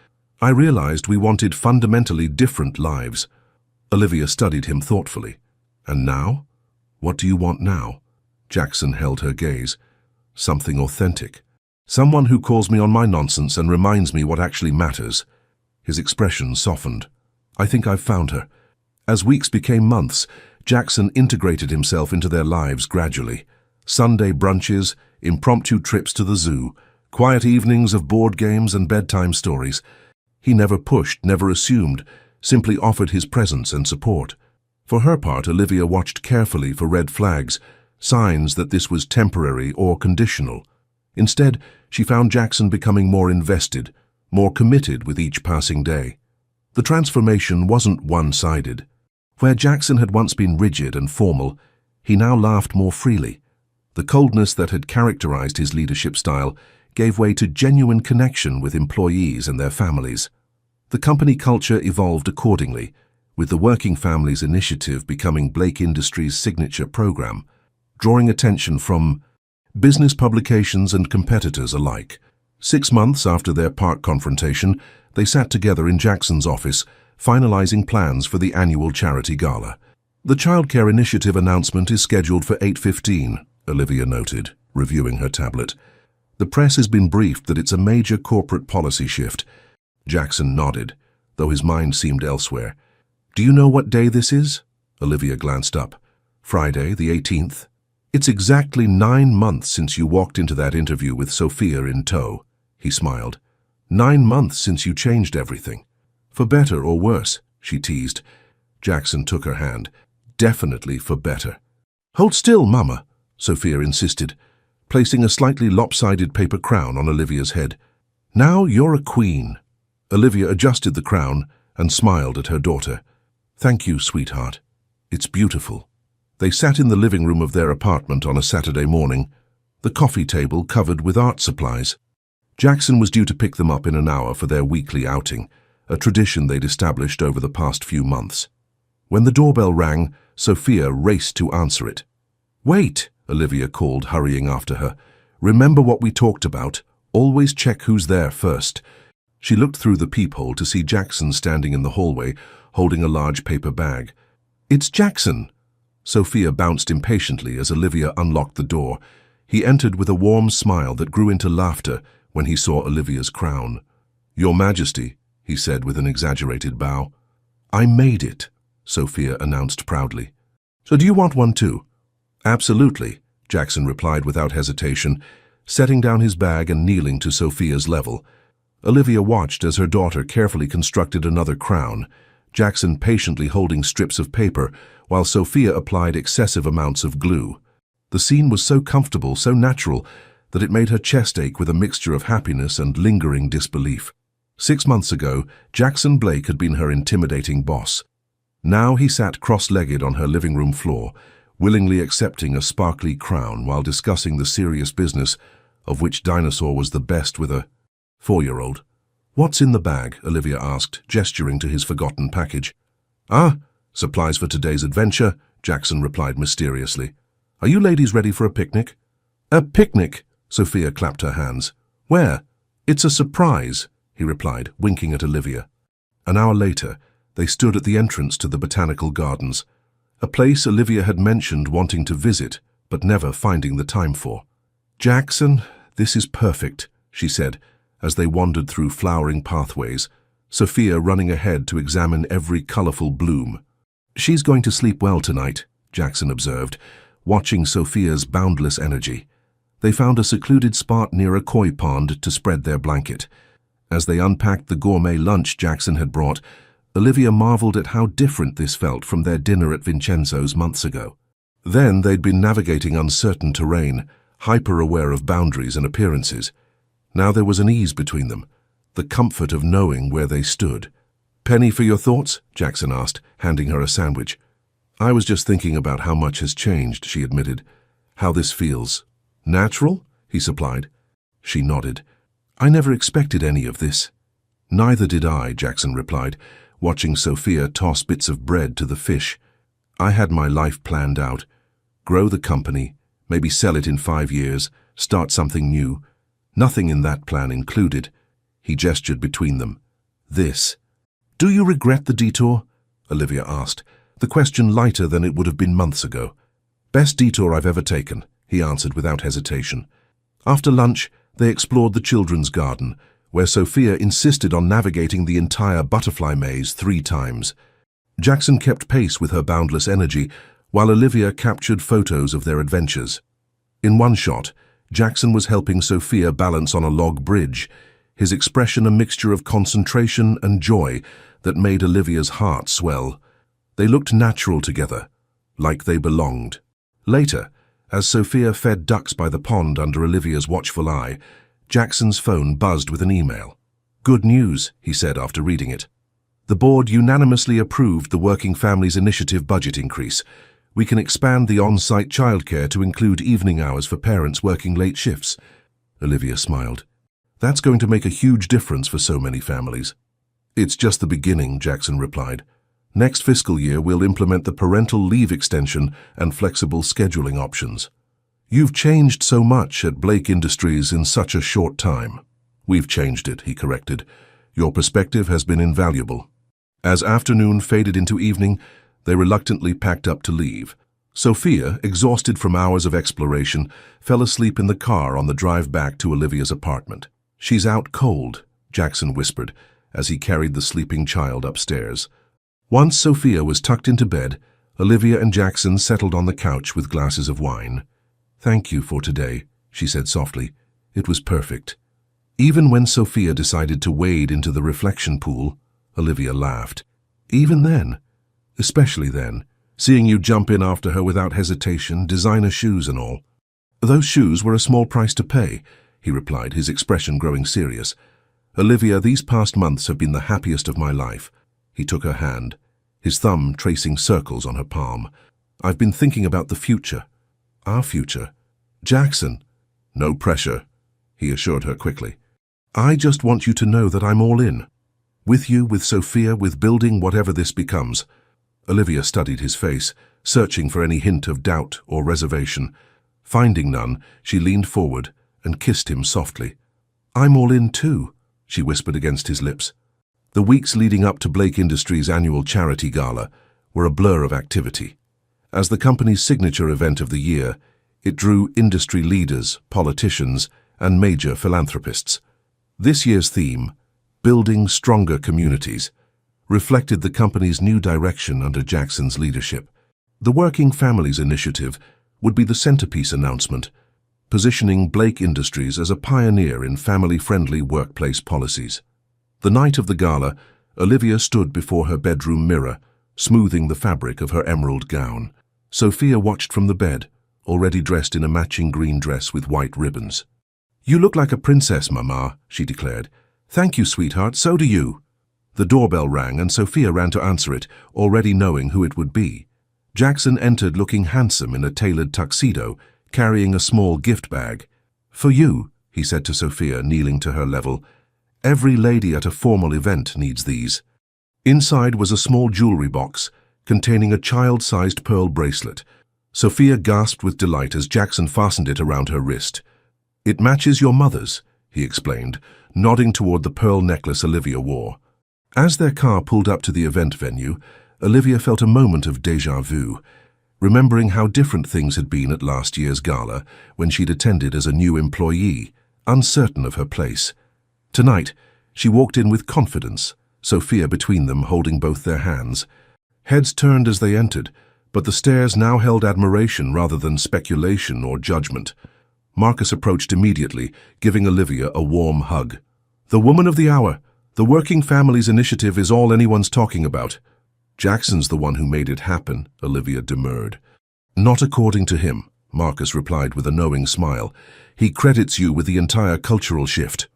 I realized we wanted fundamentally different lives. Olivia studied him thoughtfully. And now? What do you want now? Jackson held her gaze. Something authentic. Someone who calls me on my nonsense and reminds me what actually matters. His expression softened. I think I've found her. As weeks became months, Jackson integrated himself into their lives gradually. Sunday brunches, impromptu trips to the zoo, quiet evenings of board games and bedtime stories. He never pushed, never assumed, simply offered his presence and support. For her part, Olivia watched carefully for red flags, signs that this was temporary or conditional. Instead, she found Jackson becoming more invested, more committed with each passing day. The transformation wasn't one-sided. Where Jackson had once been rigid and formal, he now laughed more freely. The coldness that had characterized his leadership style gave way to genuine connection with employees and their families. The company culture evolved accordingly, with the Working Families Initiative becoming Blake Industries' signature program, drawing attention from business publications and competitors alike. 6 months after their park confrontation, they sat together in Jackson's office, finalizing plans for the annual charity gala. The childcare initiative announcement is scheduled for 8:15, Olivia noted, reviewing her tablet. The press has been briefed that it's a major corporate policy shift. Jackson nodded, though his mind seemed elsewhere. Do you know what day this is? Olivia glanced up. Friday, the 18th. It's exactly 9 months since you walked into that interview with Sophia in tow. He smiled. 9 months since you changed everything. For better or worse, she teased. Jackson took her hand. Definitely for better. Hold still, Mama, Sophia insisted, placing a slightly lopsided paper crown on Olivia's head. Now you're a queen. Olivia adjusted the crown and smiled at her daughter. Thank you, sweetheart. It's beautiful. They sat in the living room of their apartment on a Saturday morning, the coffee table covered with art supplies. Jackson was due to pick them up in an hour for their weekly outing, a tradition they'd established over the past few months. When the doorbell rang, Sophia raced to answer it. Wait, Olivia called, hurrying after her. Remember what we talked about? Always check who's there first. She looked through the peephole to see Jackson standing in the hallway, holding a large paper bag. It's Jackson! Sophia bounced impatiently as Olivia unlocked the door. He entered with a warm smile that grew into laughter when he saw Olivia's crown. Your Majesty, he said with an exaggerated bow. I made it, Sophia announced proudly. So do you want one too? Absolutely, Jackson replied without hesitation, setting down his bag and kneeling to Sophia's level. Olivia watched as her daughter carefully constructed another crown, Jackson patiently holding strips of paper while Sophia applied excessive amounts of glue. The scene was so comfortable, so natural, that it made her chest ache with a mixture of happiness and lingering disbelief. 6 months ago, Jackson Blake had been her intimidating boss. Now he sat cross-legged on her living room floor, willingly accepting a sparkly crown while discussing the serious business of which Dinosaur was the best with a 4-year-old. What's in the bag? Olivia asked, gesturing to his forgotten package. Ah, supplies for today's adventure, Jackson replied mysteriously. Are you ladies ready for a picnic? A picnic? Sophia clapped her hands. Where? It's a surprise, he replied, winking at Olivia. An hour later, they stood at the entrance to the botanical gardens, a place Olivia had mentioned wanting to visit, but never finding the time for. Jackson, this is perfect, she said, as they wandered through flowering pathways, Sophia running ahead to examine every colorful bloom. She's going to sleep well tonight, Jackson observed, watching Sophia's boundless energy. They found a secluded spot near a koi pond to spread their blanket. As they unpacked the gourmet lunch Jackson had brought, Olivia marveled at how different this felt from their dinner at Vincenzo's months ago. Then they'd been navigating uncertain terrain, hyper-aware of boundaries and appearances. Now there was an ease between them, the comfort of knowing where they stood. Penny for your thoughts? Jackson asked, handing her a sandwich. I was just thinking about how much has changed, she admitted. How this feels. Natural? He supplied. She nodded. I never expected any of this. Neither did I, Jackson replied, watching Sophia toss bits of bread to the fish. I had my life planned out. Grow the company, maybe sell it in 5 years, start something new. Nothing in that plan included. He gestured between them. This. Do you regret the detour? Olivia asked, the question lighter than it would have been months ago. Best detour I've ever taken, he answered without hesitation. After lunch, they explored the children's garden, where Sophia insisted on navigating the entire butterfly maze 3 times. Jackson kept pace with her boundless energy, while Olivia captured photos of their adventures. In one shot, Jackson was helping Sophia balance on a log bridge, his expression a mixture of concentration and joy that made Olivia's heart swell. They looked natural together, like they belonged. Later, as Sophia fed ducks by the pond under Olivia's watchful eye, Jackson's phone buzzed with an email. Good news, he said after reading it. The board unanimously approved the Working Families Initiative budget increase. We can expand the on-site childcare to include evening hours for parents working late shifts. Olivia smiled. That's going to make a huge difference for so many families. It's just the beginning, Jackson replied. Next fiscal year, we'll implement the parental leave extension and flexible scheduling options. You've changed so much at Blake Industries in such a short time. We've changed it, he corrected. Your perspective has been invaluable. As afternoon faded into evening, they reluctantly packed up to leave. Sophia, exhausted from hours of exploration, fell asleep in the car on the drive back to Olivia's apartment. She's out cold, Jackson whispered as he carried the sleeping child upstairs. Once Sophia was tucked into bed, Olivia and Jackson settled on the couch with glasses of wine. Thank you for today, she said softly. It was perfect. Even when Sophia decided to wade into the reflection pool, Olivia laughed. Even then, especially then, seeing you jump in after her without hesitation, designer shoes and all. Those shoes were a small price to pay, he replied, his expression growing serious. Olivia, these past months have been the happiest of my life. He took her hand, his thumb tracing circles on her palm. I've been thinking about the future. Our future. Jackson. No pressure, he assured her quickly. I just want you to know that I'm all in. With you, with Sophia, with building whatever this becomes. Olivia studied his face, searching for any hint of doubt or reservation. Finding none, she leaned forward and kissed him softly. I'm all in too, she whispered against his lips. The weeks leading up to Blake Industries' annual charity gala were a blur of activity. As the company's signature event of the year, it drew industry leaders, politicians, and major philanthropists. This year's theme, Building Stronger Communities, reflected the company's new direction under Jackson's leadership. The Working Families Initiative would be the centerpiece announcement, positioning Blake Industries as a pioneer in family-friendly workplace policies. The night of the gala, Olivia stood before her bedroom mirror, smoothing the fabric of her emerald gown. Sophia watched from the bed, already dressed in a matching green dress with white ribbons. You look like a princess, Mama, she declared. Thank you, sweetheart, so do you. The doorbell rang and Sophia ran to answer it, already knowing who it would be. Jackson entered looking handsome in a tailored tuxedo, carrying a small gift bag. For you, he said to Sophia, kneeling to her level. Every lady at a formal event needs these. Inside was a small jewelry box, containing a child-sized pearl bracelet. Sophia gasped with delight as Jackson fastened it around her wrist. It matches your mother's, he explained, nodding toward the pearl necklace Olivia wore. As their car pulled up to the event venue, Olivia felt a moment of déjà vu, remembering how different things had been at last year's gala when she'd attended as a new employee, uncertain of her place. Tonight, she walked in with confidence, Sophia between them holding both their hands. Heads turned as they entered, but the stares now held admiration rather than speculation or judgment. Marcus approached immediately, giving Olivia a warm hug. The woman of the hour. The Working Families Initiative is all anyone's talking about. Jackson's the one who made it happen, Olivia demurred. Not according to him, Marcus replied with a knowing smile. He credits you with the entire cultural shift.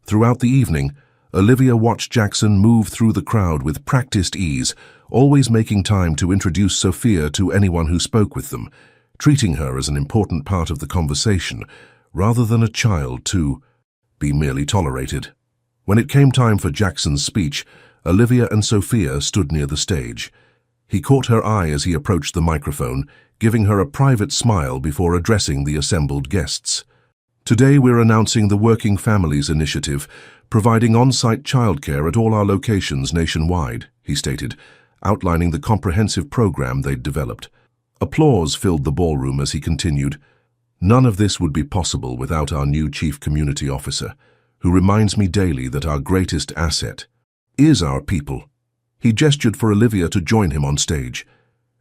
Throughout the evening, Olivia watched Jackson move through the crowd with practiced ease, always making time to introduce Sophia to anyone who spoke with them, treating her as an important part of the conversation, rather than a child to be merely tolerated. When it came time for Jackson's speech, Olivia and Sophia stood near the stage. He caught her eye as he approached the microphone, giving her a private smile before addressing the assembled guests. Today we're announcing the Working Families Initiative, providing on-site childcare at all our locations nationwide, he stated, outlining the comprehensive program they'd developed. Applause filled the ballroom as he continued. None of this would be possible without our new Chief Community Officer, who reminds me daily that our greatest asset is our people. He gestured for Olivia to join him on stage.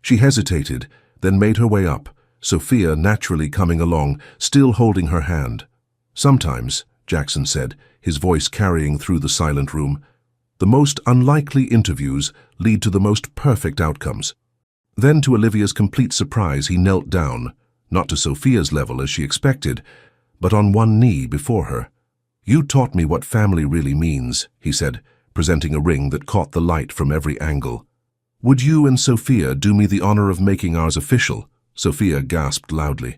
She hesitated, then made her way up, Sophia naturally coming along, still holding her hand. Sometimes, Jackson said, his voice carrying through the silent room, the most unlikely interviews lead to the most perfect outcomes. Then, to Olivia's complete surprise, he knelt down, not to Sophia's level as she expected, but on one knee before her. You taught me what family really means, he said, presenting a ring that caught the light from every angle. Would you and Sophia do me the honor of making ours official? Sophia gasped loudly.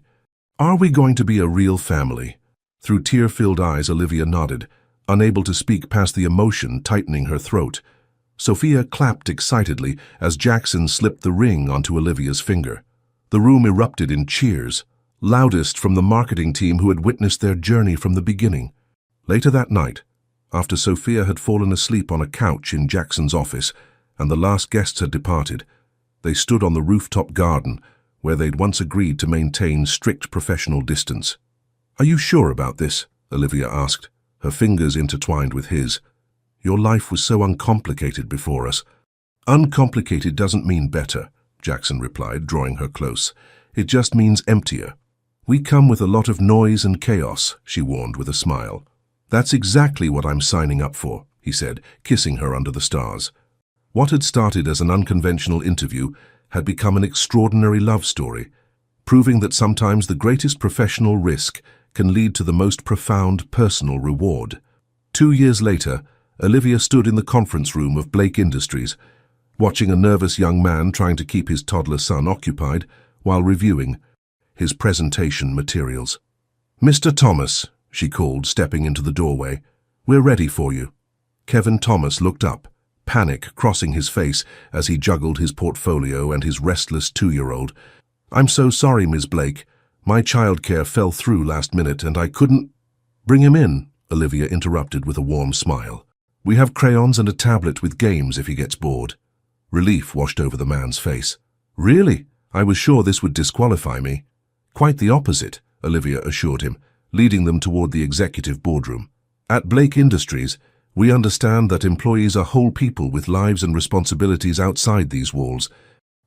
Are we going to be a real family? Through tear-filled eyes, Olivia nodded, unable to speak past the emotion tightening her throat. Sophia clapped excitedly as Jackson slipped the ring onto Olivia's finger. The room erupted in cheers. loudest from the marketing team who had witnessed their journey from the beginning. Later that night, after Sophia had fallen asleep on a couch in Jackson's office and the last guests had departed, they stood on the rooftop garden where they'd once agreed to maintain strict professional distance. "Are you sure about this?" Olivia asked, her fingers intertwined with his. "Your life was so uncomplicated before us." "Uncomplicated doesn't mean better," Jackson replied, drawing her close. "It just means emptier. We come with a lot of noise and chaos," she warned with a smile. "That's exactly what I'm signing up for," he said, kissing her under the stars. What had started as an unconventional interview had become an extraordinary love story, proving that sometimes the greatest professional risk can lead to the most profound personal reward. 2 years later, Olivia stood in the conference room of Blake Industries, watching a nervous young man trying to keep his toddler son occupied while reviewing his presentation materials. "Mr. Thomas," she called, stepping into the doorway, "we're ready for you." Kevin Thomas looked up, panic crossing his face as he juggled his portfolio and his restless 2-year-old. "I'm so sorry, Ms. Blake. My childcare fell through last minute and I couldn't—" "Bring him in," Olivia interrupted with a warm smile. "We have crayons and a tablet with games if he gets bored." Relief washed over the man's face. "Really? I was sure this would disqualify me." "Quite the opposite," Olivia assured him, leading them toward the executive boardroom. "At Blake Industries, we understand that employees are whole people with lives and responsibilities outside these walls."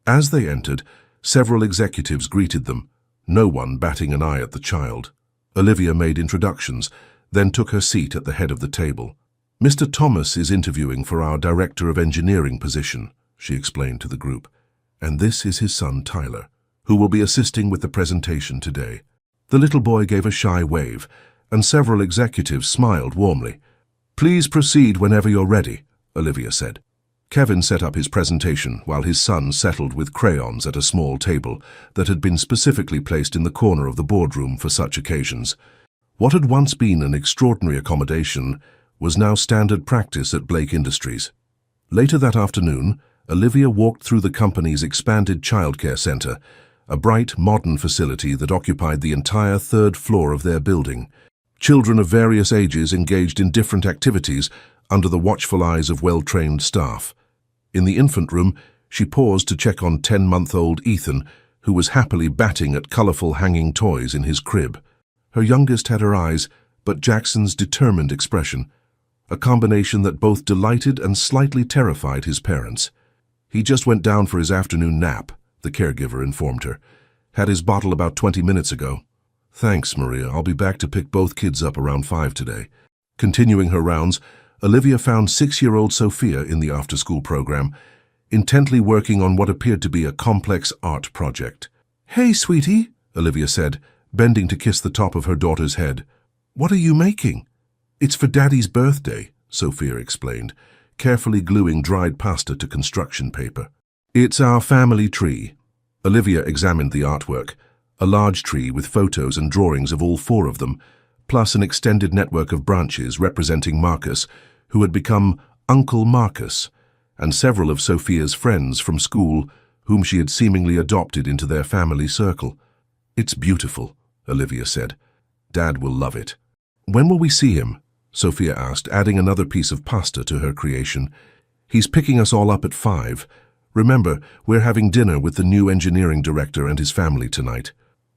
As they entered, several executives greeted them, no one batting an eye at the child. Olivia made introductions, then took her seat at the head of the table. "Mr. Thomas is interviewing for our Director of Engineering position," she explained to the group, "and this is his son Tyler, who will be assisting with the presentation today." The little boy gave a shy wave, and several executives smiled warmly. "Please proceed whenever you're ready," Olivia said. Kevin set up his presentation while his son settled with crayons at a small table that had been specifically placed in the corner of the boardroom for such occasions. What had once been an extraordinary accommodation was now standard practice at Blake Industries. Later that afternoon, Olivia walked through the company's expanded childcare center, a bright, modern facility that occupied the entire 3rd floor of their building. Children of various ages engaged in different activities under the watchful eyes of well-trained staff. In the infant room, she paused to check on 10-month-old Ethan, who was happily batting at colorful hanging toys in his crib. Her youngest had her eyes, but Jackson's determined expression, a combination that both delighted and slightly terrified his parents. "He just went down for his afternoon nap," the caregiver informed her. "Had his bottle about 20 minutes ago." "Thanks, Maria. I'll be back to pick both kids up around 5 today." Continuing her rounds, Olivia found 6-year-old Sophia in the after-school program, intently working on what appeared to be a complex art project. "Hey, sweetie," Olivia said, bending to kiss the top of her daughter's head. "What are you making?" "It's for Daddy's birthday," Sophia explained, carefully gluing dried pasta to construction paper. "It's our family tree." Olivia examined the artwork, a large tree with photos and drawings of all 4 of them, plus an extended network of branches representing Marcus, who had become Uncle Marcus, and several of Sophia's friends from school whom she had seemingly adopted into their family circle. "It's beautiful," Olivia said. "Dad will love it." "When will we see him?" Sophia asked, adding another piece of pasta to her creation. "He's picking us all up at 5. Remember, we're having dinner with the new engineering director and his family tonight."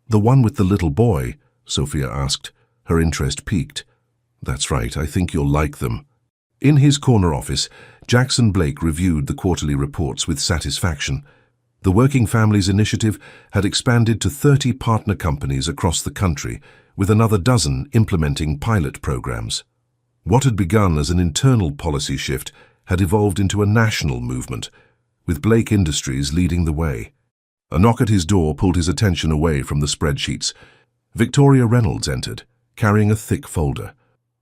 "The one with the little boy?" Sophia asked, her interest piqued. "That's right, I think you'll like them." In his corner office, Jackson Blake reviewed the quarterly reports with satisfaction. The Working Families Initiative had expanded to 30 partner companies across the country, with another dozen implementing pilot programs. What had begun as an internal policy shift had evolved into a national movement, with Blake Industries leading the way. A knock at his door pulled his attention away from the spreadsheets. Victoria Reynolds entered, carrying a thick folder.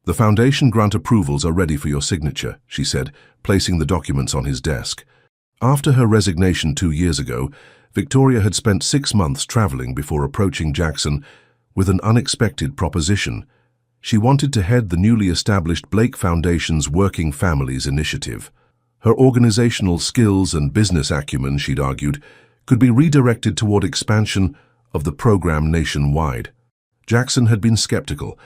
"The foundation grant approvals are ready for your signature," she said, placing the documents on his desk. After her resignation 2 years ago, Victoria had spent 6 months traveling before approaching Jackson with an unexpected proposition. She wanted to head the newly established Blake Foundation's Working Families Initiative. Her organizational skills and business acumen, she'd argued, could be redirected toward expansion of the program nationwide. Jackson had been skeptical,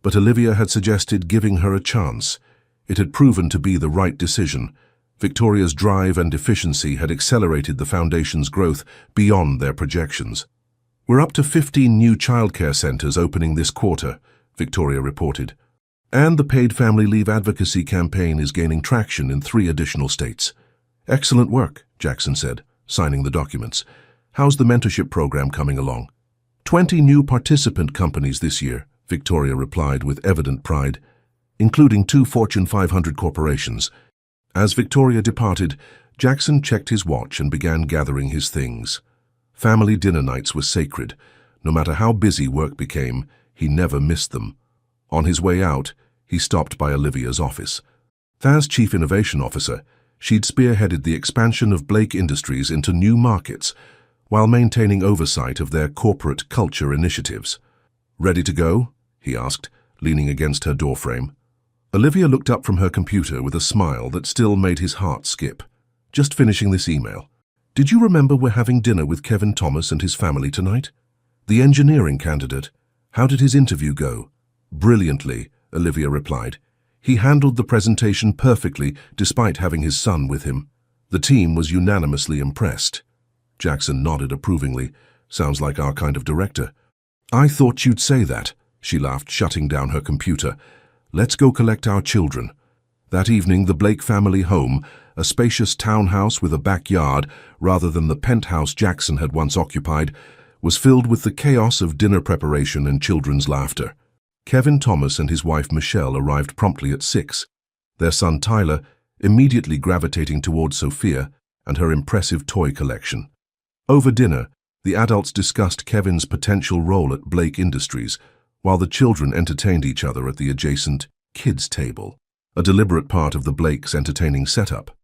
but Olivia had suggested giving her a chance. It had proven to be the right decision. Victoria's drive and efficiency had accelerated the foundation's growth beyond their projections. "We're up to 15 new childcare centers opening this quarter," Victoria reported. "And the paid family leave advocacy campaign is gaining traction in 3 additional states." "Excellent work," Jackson said, signing the documents. "How's the mentorship program coming along?" 20 new participant companies this year," Victoria replied with evident pride, "including 2 Fortune 500 corporations." As Victoria departed, Jackson checked his watch and began gathering his things. Family dinner nights were sacred. No matter how busy work became, he never missed them. On his way out, he stopped by Olivia's office. As Chief Innovation Officer, she'd spearheaded the expansion of Blake Industries into new markets, while maintaining oversight of their corporate culture initiatives. "Ready to go?" he asked, leaning against her doorframe. Olivia looked up from her computer with a smile that still made his heart skip. "Just finishing this email. Did you remember we're having dinner with Kevin Thomas and his family tonight? The engineering candidate. How did his interview go?" "Brilliantly," Olivia replied. "He handled the presentation perfectly despite having his son with him. The team was unanimously impressed." Jackson nodded approvingly. "Sounds like our kind of director." "I thought you'd say that," she laughed, shutting down her computer. "Let's go collect our children." That evening, the Blake family home, a spacious townhouse with a backyard rather than the penthouse Jackson had once occupied, was filled with the chaos of dinner preparation and children's laughter. Kevin Thomas and his wife Michelle arrived promptly at 6, their son Tyler immediately gravitating towards Sophia and her impressive toy collection. Over dinner, the adults discussed Kevin's potential role at Blake Industries, while the children entertained each other at the adjacent kids' table, a deliberate part of the Blake's entertaining setup.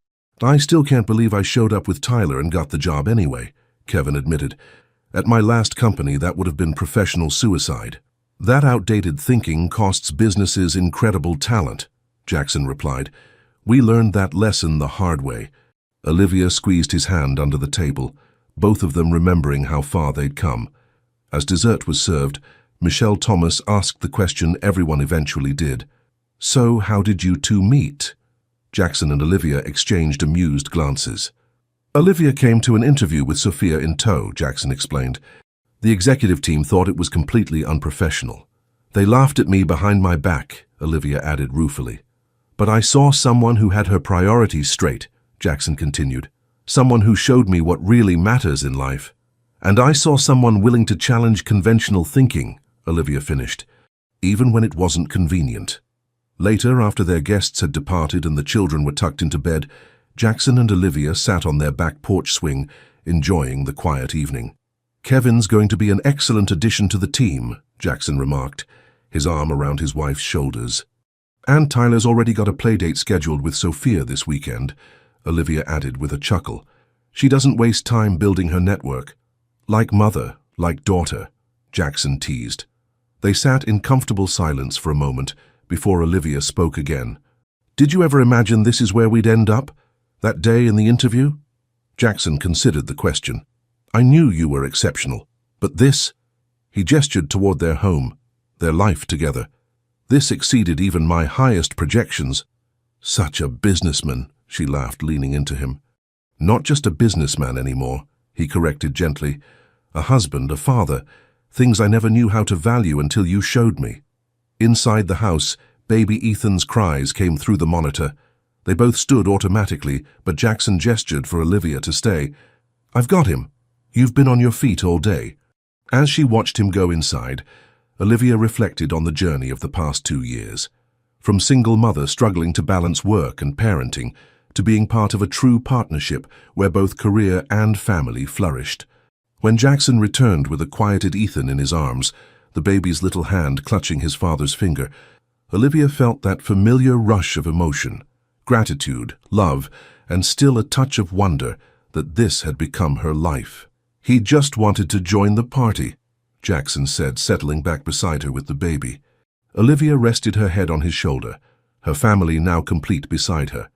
"I still can't believe I showed up with Tyler and got the job anyway," Kevin admitted. "At my last company, that would have been professional suicide." "That outdated thinking costs businesses incredible talent," Jackson replied. "We learned that lesson the hard way." Olivia squeezed his hand under the table, both of them remembering how far they'd come. As dessert was served, Michelle Thomas asked the question everyone eventually did. "So how did you two meet?" Jackson and Olivia exchanged amused glances. "Olivia came to an interview with Sophia in tow," Jackson explained. "The executive team thought it was completely unprofessional. They laughed at me behind my back," Olivia added ruefully. "But I saw someone who had her priorities straight," Jackson continued. "Someone who showed me what really matters in life. And I saw someone willing to challenge conventional thinking," Olivia finished, "even when it wasn't convenient." Later, after their guests had departed and the children were tucked into bed, Jackson and Olivia sat on their back porch swing, enjoying the quiet evening. "Kevin's going to be an excellent addition to the team," Jackson remarked, his arm around his wife's shoulders. "And Tyler's already got a playdate scheduled with Sophia this weekend," Olivia added with a chuckle. "She doesn't waste time building her network." "Like mother, like daughter," Jackson teased. They sat in comfortable silence for a moment before Olivia spoke again. "Did you ever imagine this is where we'd end up? That day in the interview?" Jackson considered the question. "I knew you were exceptional, but this..." He gestured toward their home, their life together. "This exceeded even my highest projections." "Such a businessman," she laughed, leaning into him. "Not just a businessman anymore," he corrected gently. "A husband, a father, things I never knew how to value until you showed me." Inside the house, baby Ethan's cries came through the monitor. They both stood automatically, but Jackson gestured for Olivia to stay. "I've got him. You've been on your feet all day." As she watched him go inside, Olivia reflected on the journey of the past 2 years. From single mother struggling to balance work and parenting, to being part of a true partnership where both career and family flourished. When Jackson returned with a quieted Ethan in his arms, the baby's little hand clutching his father's finger, Olivia felt that familiar rush of emotion, gratitude, love, and still a touch of wonder that this had become her life. "He just wanted to join the party," Jackson said, settling back beside her with the baby. Olivia rested her head on his shoulder, her family now complete beside her.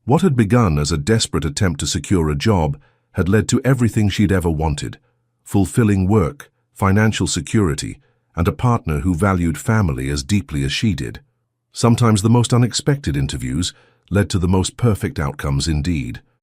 What had begun as a desperate attempt to secure a job had led to everything she'd ever wanted: fulfilling work, financial security, and a partner who valued family as deeply as she did. Sometimes the most unexpected interviews led to the most perfect outcomes indeed.